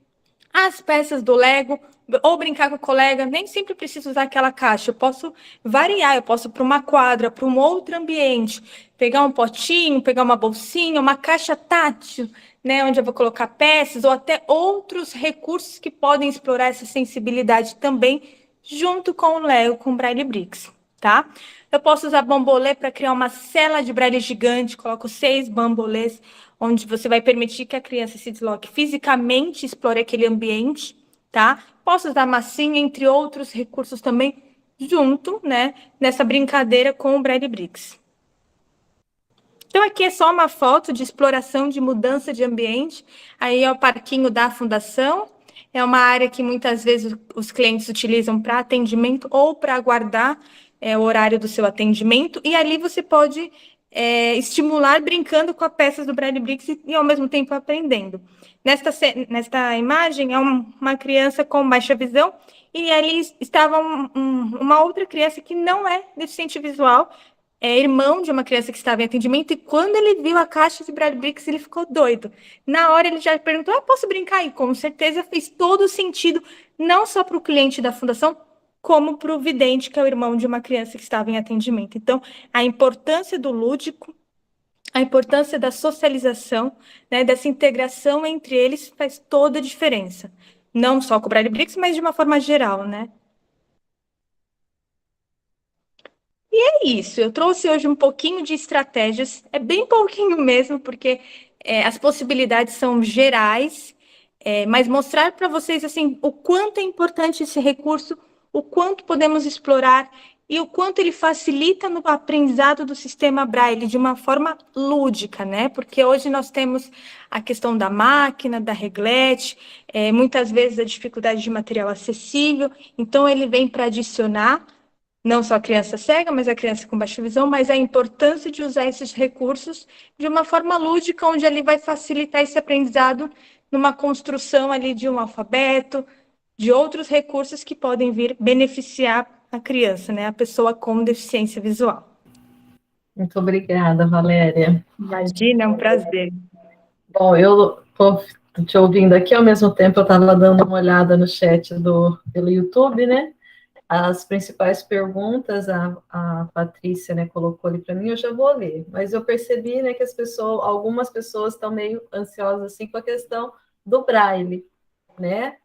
as peças do Lego, ou brincar com o colega, nem sempre preciso usar aquela caixa, eu posso variar, eu posso ir para uma quadra, para um outro ambiente, pegar um potinho, pegar uma bolsinha, uma caixa tátil, né, onde eu vou colocar peças, ou até outros recursos que podem explorar essa sensibilidade também, junto com o Lego, com o Braille Bricks, tá? Eu posso usar bambolê para criar uma cela de braille gigante, coloco 6 bambolês, onde você vai permitir que a criança se desloque fisicamente, explore aquele ambiente, tá? Posso usar massinha, entre outros recursos também, junto, né, nessa brincadeira com o Braille Bricks. Então, aqui é só uma foto de exploração de mudança de ambiente. Aí é o parquinho da fundação. É uma área que muitas vezes os clientes utilizam para atendimento ou para aguardar o horário do seu atendimento. E ali você pode estimular brincando com as peças do Braille Bricks e ao mesmo tempo aprendendo. Nesta imagem é uma criança com baixa visão e ali estava uma outra criança que não é deficiente visual, irmão de uma criança que estava em atendimento, e quando ele viu a caixa de Braille Bricks, ele ficou doido. Na hora ele já perguntou, posso brincar? E com certeza fez todo sentido, não só para o cliente da fundação, como para o vidente, que é o irmão de uma criança que estava em atendimento. Então, a importância do lúdico, a importância da socialização, né, dessa integração entre eles faz toda a diferença. Não só com o Braille Bricks, mas de uma forma geral, né? É isso, eu trouxe hoje um pouquinho de estratégias, é bem pouquinho mesmo, porque as possibilidades são gerais, mas mostrar para vocês assim o quanto é importante esse recurso, o quanto podemos explorar e o quanto ele facilita no aprendizado do sistema Braille de uma forma lúdica, né? Porque hoje nós temos a questão da máquina, da reglete, muitas vezes a dificuldade de material acessível, então ele vem para adicionar não só a criança cega, mas a criança com baixa visão, mas a importância de usar esses recursos de uma forma lúdica, onde ele vai facilitar esse aprendizado numa construção ali de um alfabeto, de outros recursos que podem vir beneficiar a criança, né, a pessoa com deficiência visual. Muito obrigada, Valéria. Imagina, é um prazer. Bom, eu estou te ouvindo aqui, ao mesmo tempo eu estava dando uma olhada no chat pelo YouTube, né? As principais perguntas a Patrícia, né, colocou ali para mim, eu já vou ler, mas eu percebi, né, que algumas pessoas estão meio ansiosas assim com a questão do Braille, né?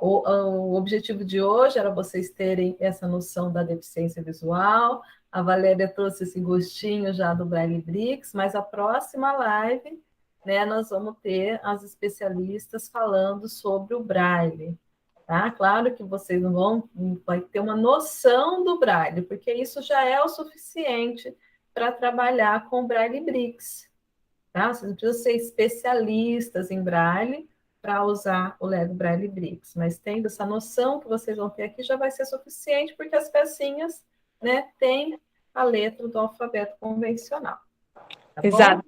O objetivo de hoje era vocês terem essa noção da deficiência visual. A Valéria trouxe esse gostinho já do Braille Bricks, mas a próxima live, né, nós vamos ter as especialistas falando sobre o Braille. Tá? Claro que vocês vai ter uma noção do Braille, porque isso já é o suficiente para trabalhar com o Braille Bricks. Tá? Vocês não precisam ser especialistas em Braille para usar o Lego Braille Bricks, mas tendo essa noção que vocês vão ter aqui já vai ser suficiente, porque as pecinhas, né, têm a letra do alfabeto convencional. Tá bom? Exato.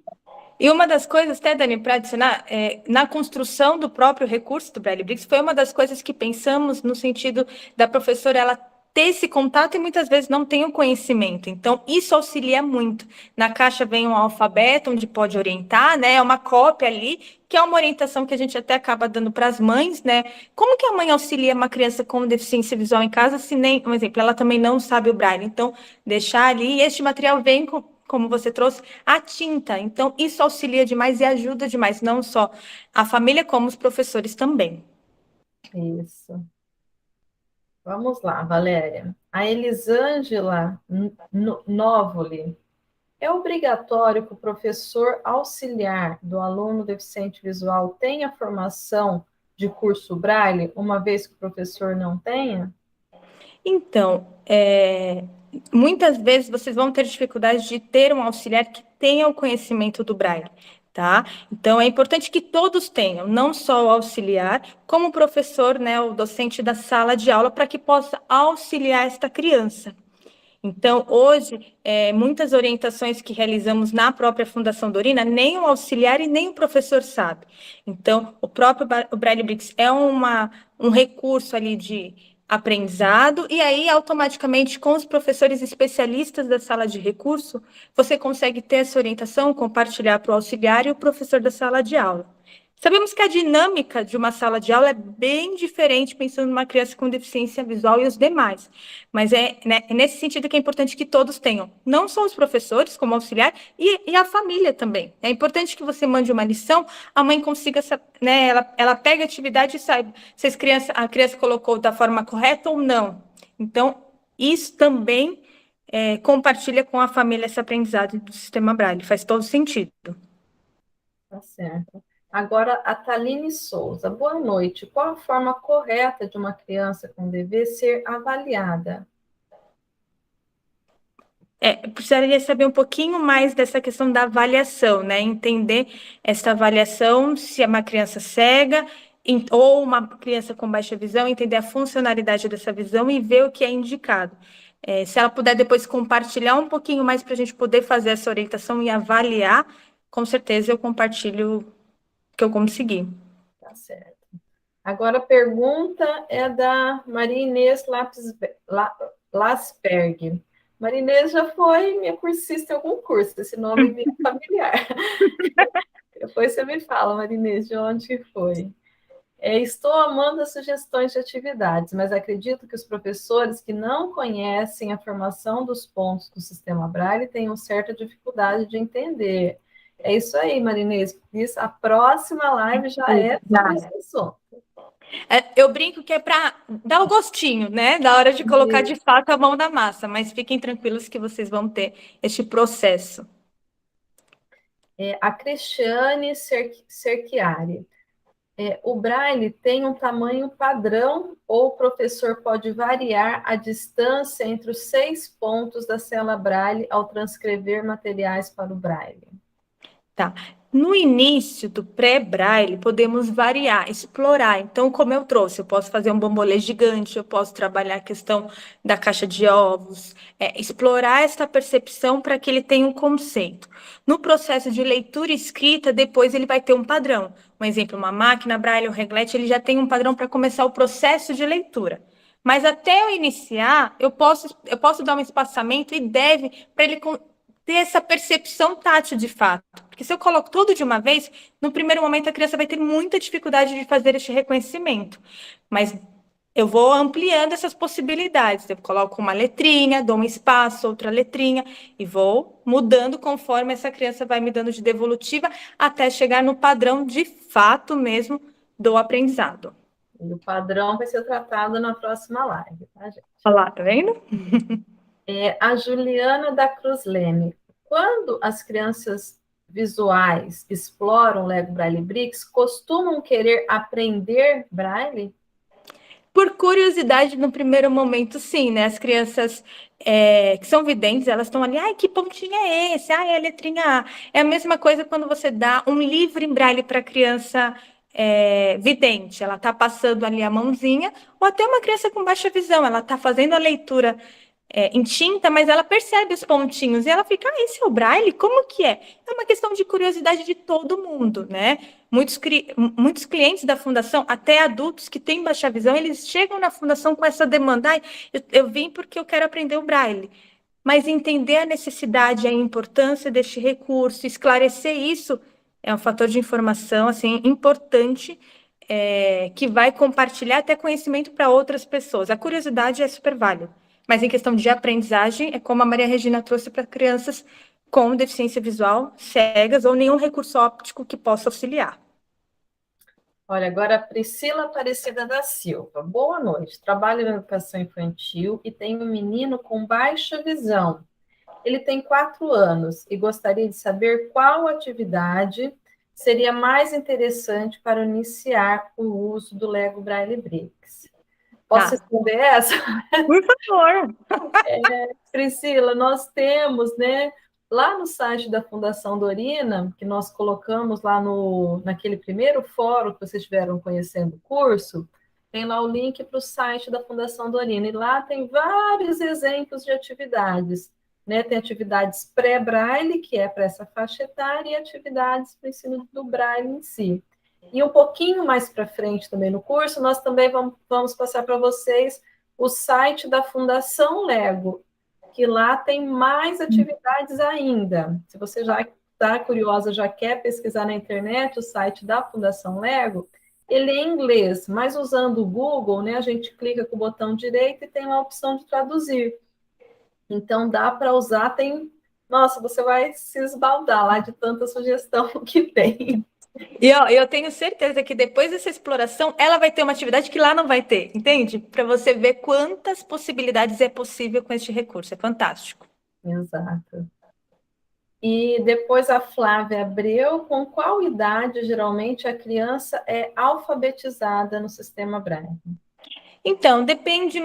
E uma das coisas, até, Dani, para adicionar, na construção do próprio recurso do Braille Bricks, foi uma das coisas que pensamos no sentido da professora ela ter esse contato e muitas vezes não tem o conhecimento. Então, isso auxilia muito. Na caixa vem um alfabeto onde pode orientar, né? É uma cópia ali, que é uma orientação que a gente até acaba dando para as mães, né? Como que a mãe auxilia uma criança com deficiência visual em casa, se nem, um exemplo, ela também não sabe o Braille? Então, deixar ali, e este material vem como você trouxe, a tinta. Então, isso auxilia demais e ajuda demais, não só a família, como os professores também. Isso. Vamos lá, Valéria. A Elisângela Novoli. É obrigatório que o professor auxiliar do aluno deficiente visual tenha formação de curso Braille, uma vez que o professor não tenha? Então, muitas vezes vocês vão ter dificuldade de ter um auxiliar que tenha o conhecimento do Braille, tá? Então, é importante que todos tenham, não só o auxiliar, como o professor, né, o docente da sala de aula, para que possa auxiliar esta criança. Então, hoje, muitas orientações que realizamos na própria Fundação Dorina, nem o auxiliar e nem o professor sabe. Então, o próprio o Braille Bricks é um recurso ali de aprendizado, e aí, automaticamente, com os professores especialistas da sala de recurso, você consegue ter essa orientação, compartilhar para o auxiliar e o professor da sala de aula. Sabemos que a dinâmica de uma sala de aula é bem diferente, pensando numa criança com deficiência visual e os demais. Mas é nesse sentido que é importante que todos tenham, não só os professores, como auxiliar, e a família também. É importante que você mande uma lição, a mãe consiga, né, ela pega a atividade e saiba se a criança colocou da forma correta ou não. Então, isso também compartilha com a família esse aprendizado do sistema Braille, faz todo sentido. Tá certo. Agora, a Thaline Souza. Boa noite. Qual a forma correta de uma criança com DV ser avaliada? Precisaria saber um pouquinho mais dessa questão da avaliação, né? Entender essa avaliação, se é uma criança cega ou uma criança com baixa visão, entender a funcionalidade dessa visão e ver o que é indicado. Se ela puder depois compartilhar um pouquinho mais para a gente poder fazer essa orientação e avaliar, com certeza eu compartilho o que eu consegui. Tá certo. Agora a pergunta é da Maria Inês Lasperg. Maria Inês já foi minha cursista em algum curso, esse nome é meio familiar. Depois você me fala, Maria Inês, de onde foi. Estou amando as sugestões de atividades, mas acredito que os professores que não conhecem a formação dos pontos do sistema Braille tenham certa dificuldade de entender. É isso aí, Marinês. Isso, a próxima live já é sobre esse assunto. Eu brinco que é para dar o gostinho, né? Da hora de colocar de fato a mão na massa, mas fiquem tranquilos que vocês vão ter este processo. A Cristiane Cerchiari. O Braille tem um tamanho padrão ou o professor pode variar a distância entre os 6 pontos da célula Braille ao transcrever materiais para o Braille? Tá. No início do pré-Braille, podemos variar, explorar. Então, como eu trouxe, eu posso fazer um bambolê gigante, eu posso trabalhar a questão da caixa de ovos, explorar essa percepção para que ele tenha um conceito. No processo de leitura e escrita, depois ele vai ter um padrão. Um exemplo, uma máquina Braille, um reglete, ele já tem um padrão para começar o processo de leitura. Mas até eu iniciar, eu posso dar um espaçamento e deve para ele ter essa percepção tátil de fato. Porque se eu coloco tudo de uma vez, no primeiro momento a criança vai ter muita dificuldade de fazer este reconhecimento. Mas eu vou ampliando essas possibilidades. Eu coloco uma letrinha, dou um espaço, outra letrinha, e vou mudando conforme essa criança vai me dando de devolutiva, até chegar no padrão de fato mesmo do aprendizado. E o padrão vai ser tratado na próxima live, tá, gente? Olha lá, tá vendo? A Juliana da Cruz Leme. Quando as crianças visuais exploram o Lego Braille Bricks, costumam querer aprender Braille? Por curiosidade, no primeiro momento, sim, né? As crianças que são videntes, elas estão ali, ai, que pontinho é esse? Ai, é a letrinha A. É a mesma coisa quando você dá um livro em Braille para a criança vidente. Ela está passando ali a mãozinha, ou até uma criança com baixa visão, ela está fazendo a leitura em tinta, mas ela percebe os pontinhos e ela fica, esse é o Braille? Como que é? É uma questão de curiosidade de todo mundo, né? Muitos clientes da fundação, até adultos que têm baixa visão, eles chegam na fundação com essa demanda, eu vim porque eu quero aprender o Braille. Mas entender a necessidade, a importância deste recurso, esclarecer isso, é um fator de informação assim importante, que vai compartilhar até conhecimento para outras pessoas. A curiosidade é super válida. Mas em questão de aprendizagem, é como a Maria Regina trouxe para crianças com deficiência visual, cegas ou nenhum recurso óptico que possa auxiliar. Olha, agora a Priscila Aparecida da Silva. Boa noite. Trabalho na educação infantil e tenho um menino com baixa visão. Ele tem 4 anos e gostaria de saber qual atividade seria mais interessante para iniciar o uso do Lego Braille Bricks. Posso responder essa? Por favor. Priscila, nós temos, né, lá no site da Fundação Dorina, que nós colocamos lá naquele primeiro fórum que vocês estiveram conhecendo o curso, tem lá o link para o site da Fundação Dorina, e lá tem vários exemplos de atividades, né? Tem atividades pré-Braille, que é para essa faixa etária, e atividades para o ensino do Braille em si. E um pouquinho mais para frente também no curso, nós também vamos passar para vocês o site da Fundação Lego, que lá tem mais atividades ainda. Se você já está curiosa, já quer pesquisar na internet o site da Fundação Lego, ele é em inglês, mas usando o Google, né, a gente clica com o botão direito e tem uma opção de traduzir. Então, dá para usar, tem... Nossa, você vai se esbaldar lá de tanta sugestão que tem. E ó, eu tenho certeza que depois dessa exploração, ela vai ter uma atividade que lá não vai ter, entende? Para você ver quantas possibilidades é possível com este recurso. É fantástico. Exato. E depois a Flávia Abreu, com qual idade geralmente a criança é alfabetizada no sistema Braille? Então, depende.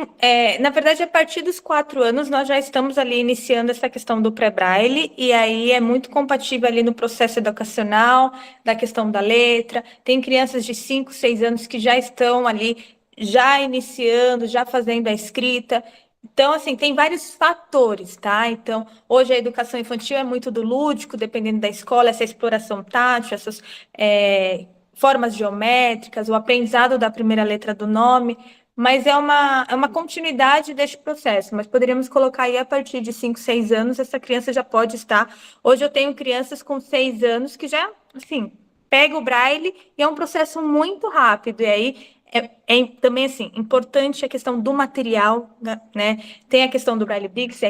Na verdade, a partir dos 4 anos, nós já estamos ali iniciando essa questão do pré-braille, e aí é muito compatível ali no processo educacional, da questão da letra. Tem crianças de 5, 6 anos que já estão ali, já iniciando, já fazendo a escrita. Então, assim, tem vários fatores, tá? Então, hoje a educação infantil é muito do lúdico, dependendo da escola, essa exploração tátil, essas formas geométricas, o aprendizado da primeira letra do nome. Mas é uma continuidade deste processo, mas poderíamos colocar aí a partir de 5, 6 anos, essa criança já pode estar. Hoje eu tenho crianças com 6 anos que já, assim, pega o braille e é um processo muito rápido. E aí também, assim, importante a questão do material, né? Tem a questão do Braille Bix,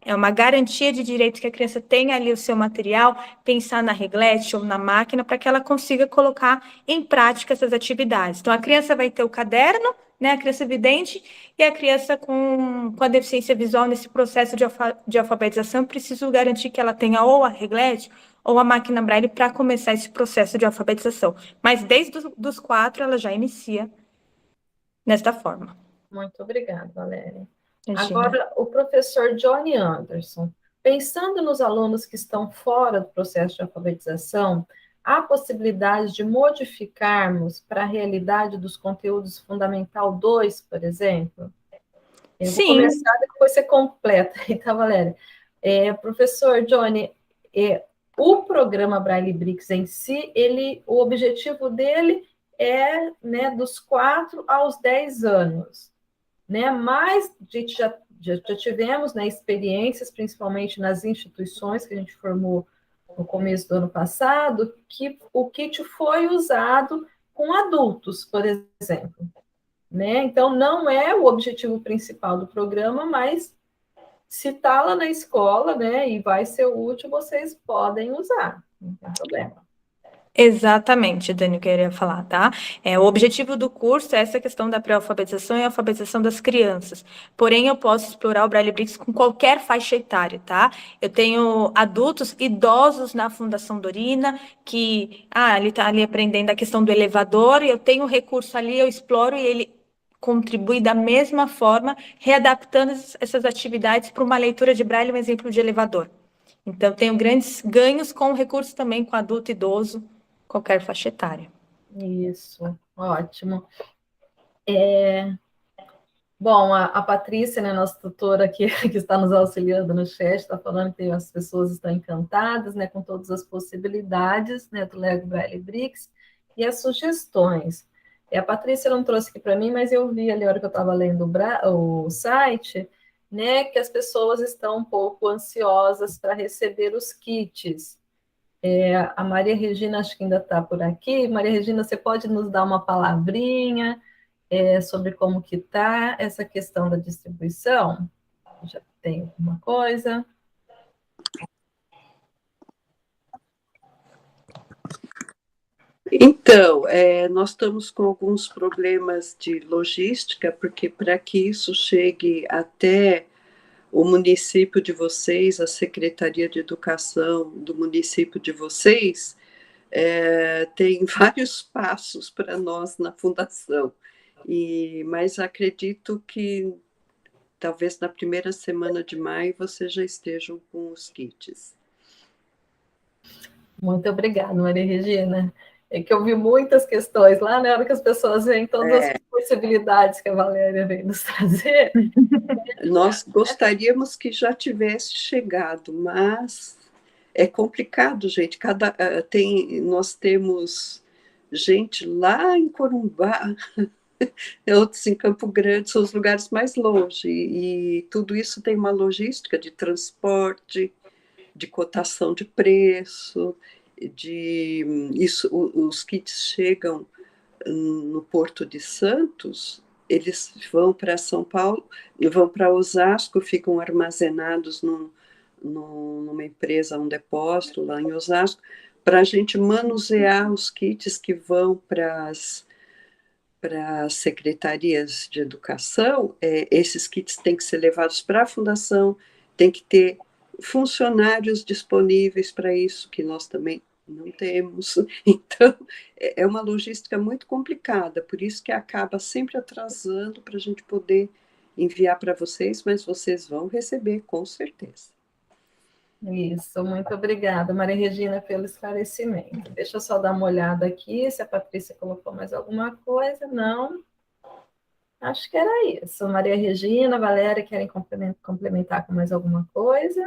é uma garantia de direito que a criança tenha ali o seu material, pensar na reglete ou na máquina para que ela consiga colocar em prática essas atividades. Então, a criança vai ter o caderno, né, a criança vidente e a criança com a deficiência visual nesse processo de alfabetização. Preciso garantir que ela tenha ou a reglete ou a máquina Braille para começar esse processo de alfabetização. Mas desde os 4, ela já inicia nesta forma. Muito obrigada, Valéria. Imagina. Agora, o professor Johnny Anderson. Pensando nos alunos que estão fora do processo de alfabetização, há possibilidade de modificarmos para a realidade dos conteúdos Fundamental 2, por exemplo? Eu vou Sim. começar, depois você completa, tá, Valéria? Professor Johnny, o programa Braille Brix em si, o objetivo dele é, né, dos 4 aos 10 anos, né? Mas a gente já tivemos, né, experiências, principalmente nas instituições que a gente formou no começo do ano passado, que o kit foi usado com adultos, por exemplo, né? Então, não é o objetivo principal do programa, mas se está lá na escola, né, e vai ser útil, vocês podem usar, não tem problema. Exatamente, Dani, que eu queria falar, tá? O objetivo do curso é essa questão da pré-alfabetização e alfabetização das crianças. Porém, eu posso explorar o Braille Brix com qualquer faixa etária, tá? Eu tenho adultos, idosos na Fundação Dorina, que, ele tá ali aprendendo a questão do elevador, e eu tenho o recurso ali, eu exploro e ele contribui da mesma forma, readaptando essas atividades para uma leitura de Braille, um exemplo de elevador. Então, tenho grandes ganhos com o recurso também com adulto, idoso, qualquer faixa etária. Isso, ótimo. Bom, a Patrícia, né, nossa tutora aqui, que está nos auxiliando no chat, está falando que as pessoas estão encantadas, né, com todas as possibilidades, né, do Lego Braille Brix e as sugestões. A Patrícia não trouxe aqui para mim, mas eu vi ali, na hora que eu estava lendo o site, né, que as pessoas estão um pouco ansiosas para receber os kits. A Maria Regina, acho que ainda está por aqui. Maria Regina, você pode nos dar uma palavrinha sobre como que está essa questão da distribuição? Já tem alguma coisa? Então, nós estamos com alguns problemas de logística, porque para que isso chegue até o município de vocês, a Secretaria de Educação do município de vocês, tem vários passos para nós na Fundação, mas acredito que talvez na primeira semana de maio vocês já estejam com os kits. Muito obrigada, Maria Regina. É que eu vi muitas questões lá, na hora que as pessoas veem todas as possibilidades que a Valéria vem nos trazer. Nós gostaríamos que já tivesse chegado, mas é complicado, gente. Nós temos gente lá em Corumbá, outros em Campo Grande, são os lugares mais longe, e tudo isso tem uma logística de transporte, de cotação de preço, os kits chegam no Porto de Santos, eles vão para São Paulo, vão para Osasco, ficam armazenados numa empresa, um depósito lá em Osasco, para a gente manusear os kits que vão para as secretarias de educação. Esses kits têm que ser levados para a fundação, tem que ter funcionários disponíveis para isso, que nós também não temos. Então, é uma logística muito complicada, por isso que acaba sempre atrasando para a gente poder enviar para vocês, mas vocês vão receber, com certeza. Isso, muito obrigada, Maria Regina, pelo esclarecimento. Deixa eu só dar uma olhada aqui, se a Patrícia colocou mais alguma coisa. Não, acho que era isso. Maria Regina, Valéria, querem complementar com mais alguma coisa?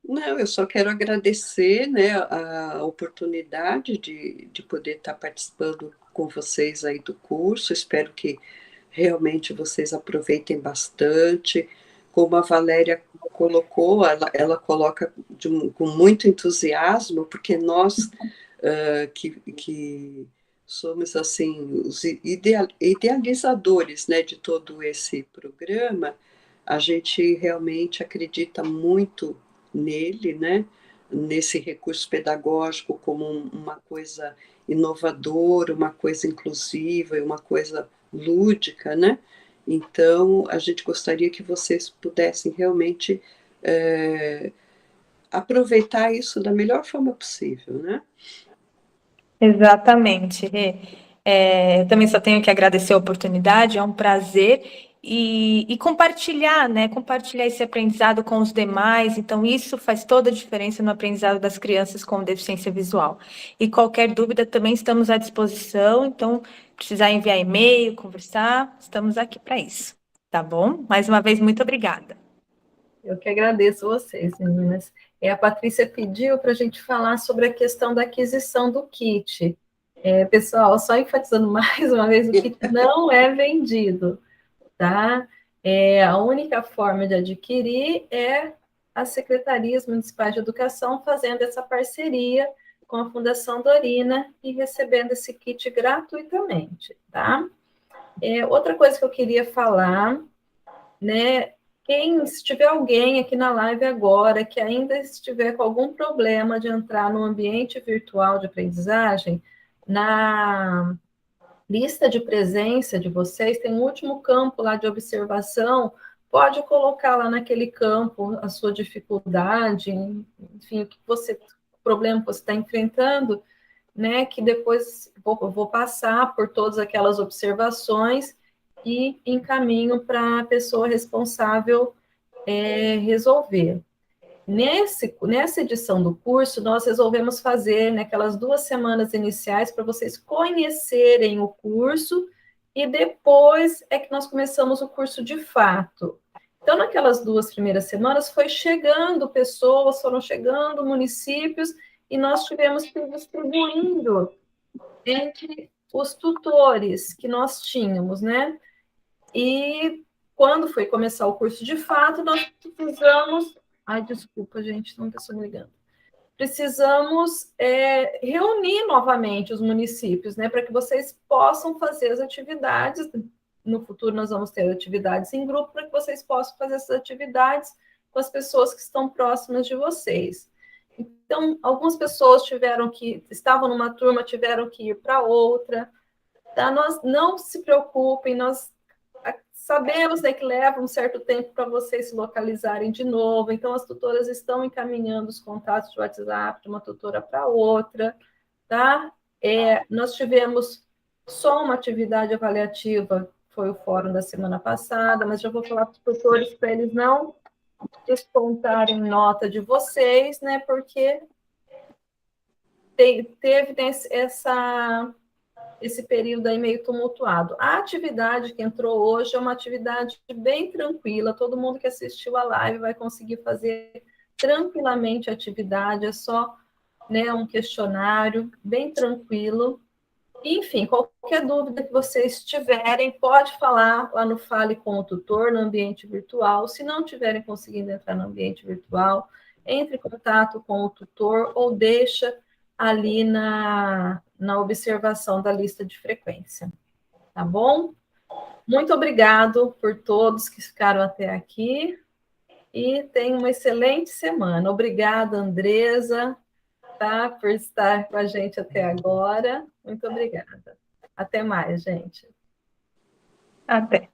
Não, eu só quero agradecer, né, a oportunidade de poder estar participando com vocês aí do curso. Espero que realmente vocês aproveitem bastante. Como a Valéria colocou, ela coloca com muito entusiasmo, porque nós que somos assim os idealizadores, né, de todo esse programa, a gente realmente acredita muito nele, né, nesse recurso pedagógico como uma coisa inovadora, uma coisa inclusiva e uma coisa lúdica, né? Então, a gente gostaria que vocês pudessem realmente aproveitar isso da melhor forma possível, né? Exatamente, Rê. Eu também só tenho que agradecer a oportunidade, é um prazer, e compartilhar, né? Compartilhar esse aprendizado com os demais. Então, isso faz toda a diferença no aprendizado das crianças com deficiência visual. E qualquer dúvida, também estamos à disposição. Então, precisar enviar e-mail, conversar, estamos aqui para isso. Tá bom? Mais uma vez, muito obrigada. Eu que agradeço vocês, meninas. A Patrícia pediu para a gente falar sobre a questão da aquisição do kit. Pessoal, só enfatizando mais uma vez, o kit não é vendido, tá? A única forma de adquirir é as secretarias municipais de educação fazendo essa parceria com a Fundação Dorina e recebendo esse kit gratuitamente, tá? Outra coisa que eu queria falar, né? Se tiver alguém aqui na live agora que ainda estiver com algum problema de entrar no ambiente virtual de aprendizagem, na lista de presença de vocês tem um último campo lá de observação, pode colocar lá naquele campo a sua dificuldade, enfim, o problema que você está enfrentando, né, que depois vou passar por todas aquelas observações e encaminho para a pessoa responsável resolver. Nessa edição do curso, nós resolvemos fazer naquelas 2 semanas iniciais para vocês conhecerem o curso e depois é que nós começamos o curso de fato. Então, naquelas 2 primeiras semanas, foram chegando municípios e nós tivemos que ir distribuindo entre os tutores que nós tínhamos, né? E quando foi começar o curso de fato, nós precisamos... Ai, desculpa, gente, não estou me ligando. Precisamos reunir novamente os municípios, né, para que vocês possam fazer as atividades. No futuro, nós vamos ter atividades em grupo, para que vocês possam fazer essas atividades com as pessoas que estão próximas de vocês. Então, algumas pessoas estavam numa turma, tiveram que ir para outra. Tá? Não se preocupem, nós sabemos, né, que leva um certo tempo para vocês se localizarem de novo, então as tutoras estão encaminhando os contatos de WhatsApp de uma tutora para outra, tá? Nós tivemos só uma atividade avaliativa, foi o fórum da semana passada, mas já vou falar para os tutores para eles não descontarem nota de vocês, né, porque teve esse período aí meio tumultuado. A atividade que entrou hoje é uma atividade bem tranquila, todo mundo que assistiu a live vai conseguir fazer tranquilamente a atividade, é só, né, um questionário bem tranquilo. Enfim, qualquer dúvida que vocês tiverem, pode falar lá no Fale com o Tutor, no ambiente virtual. Se não tiverem conseguindo entrar no ambiente virtual, entre em contato com o tutor ou deixa ali na observação da lista de frequência. Tá bom? Muito obrigado por todos que ficaram até aqui e tenham uma excelente semana. Obrigada, Andresa, tá, por estar com a gente até agora. Muito obrigada. Até mais, gente. Até.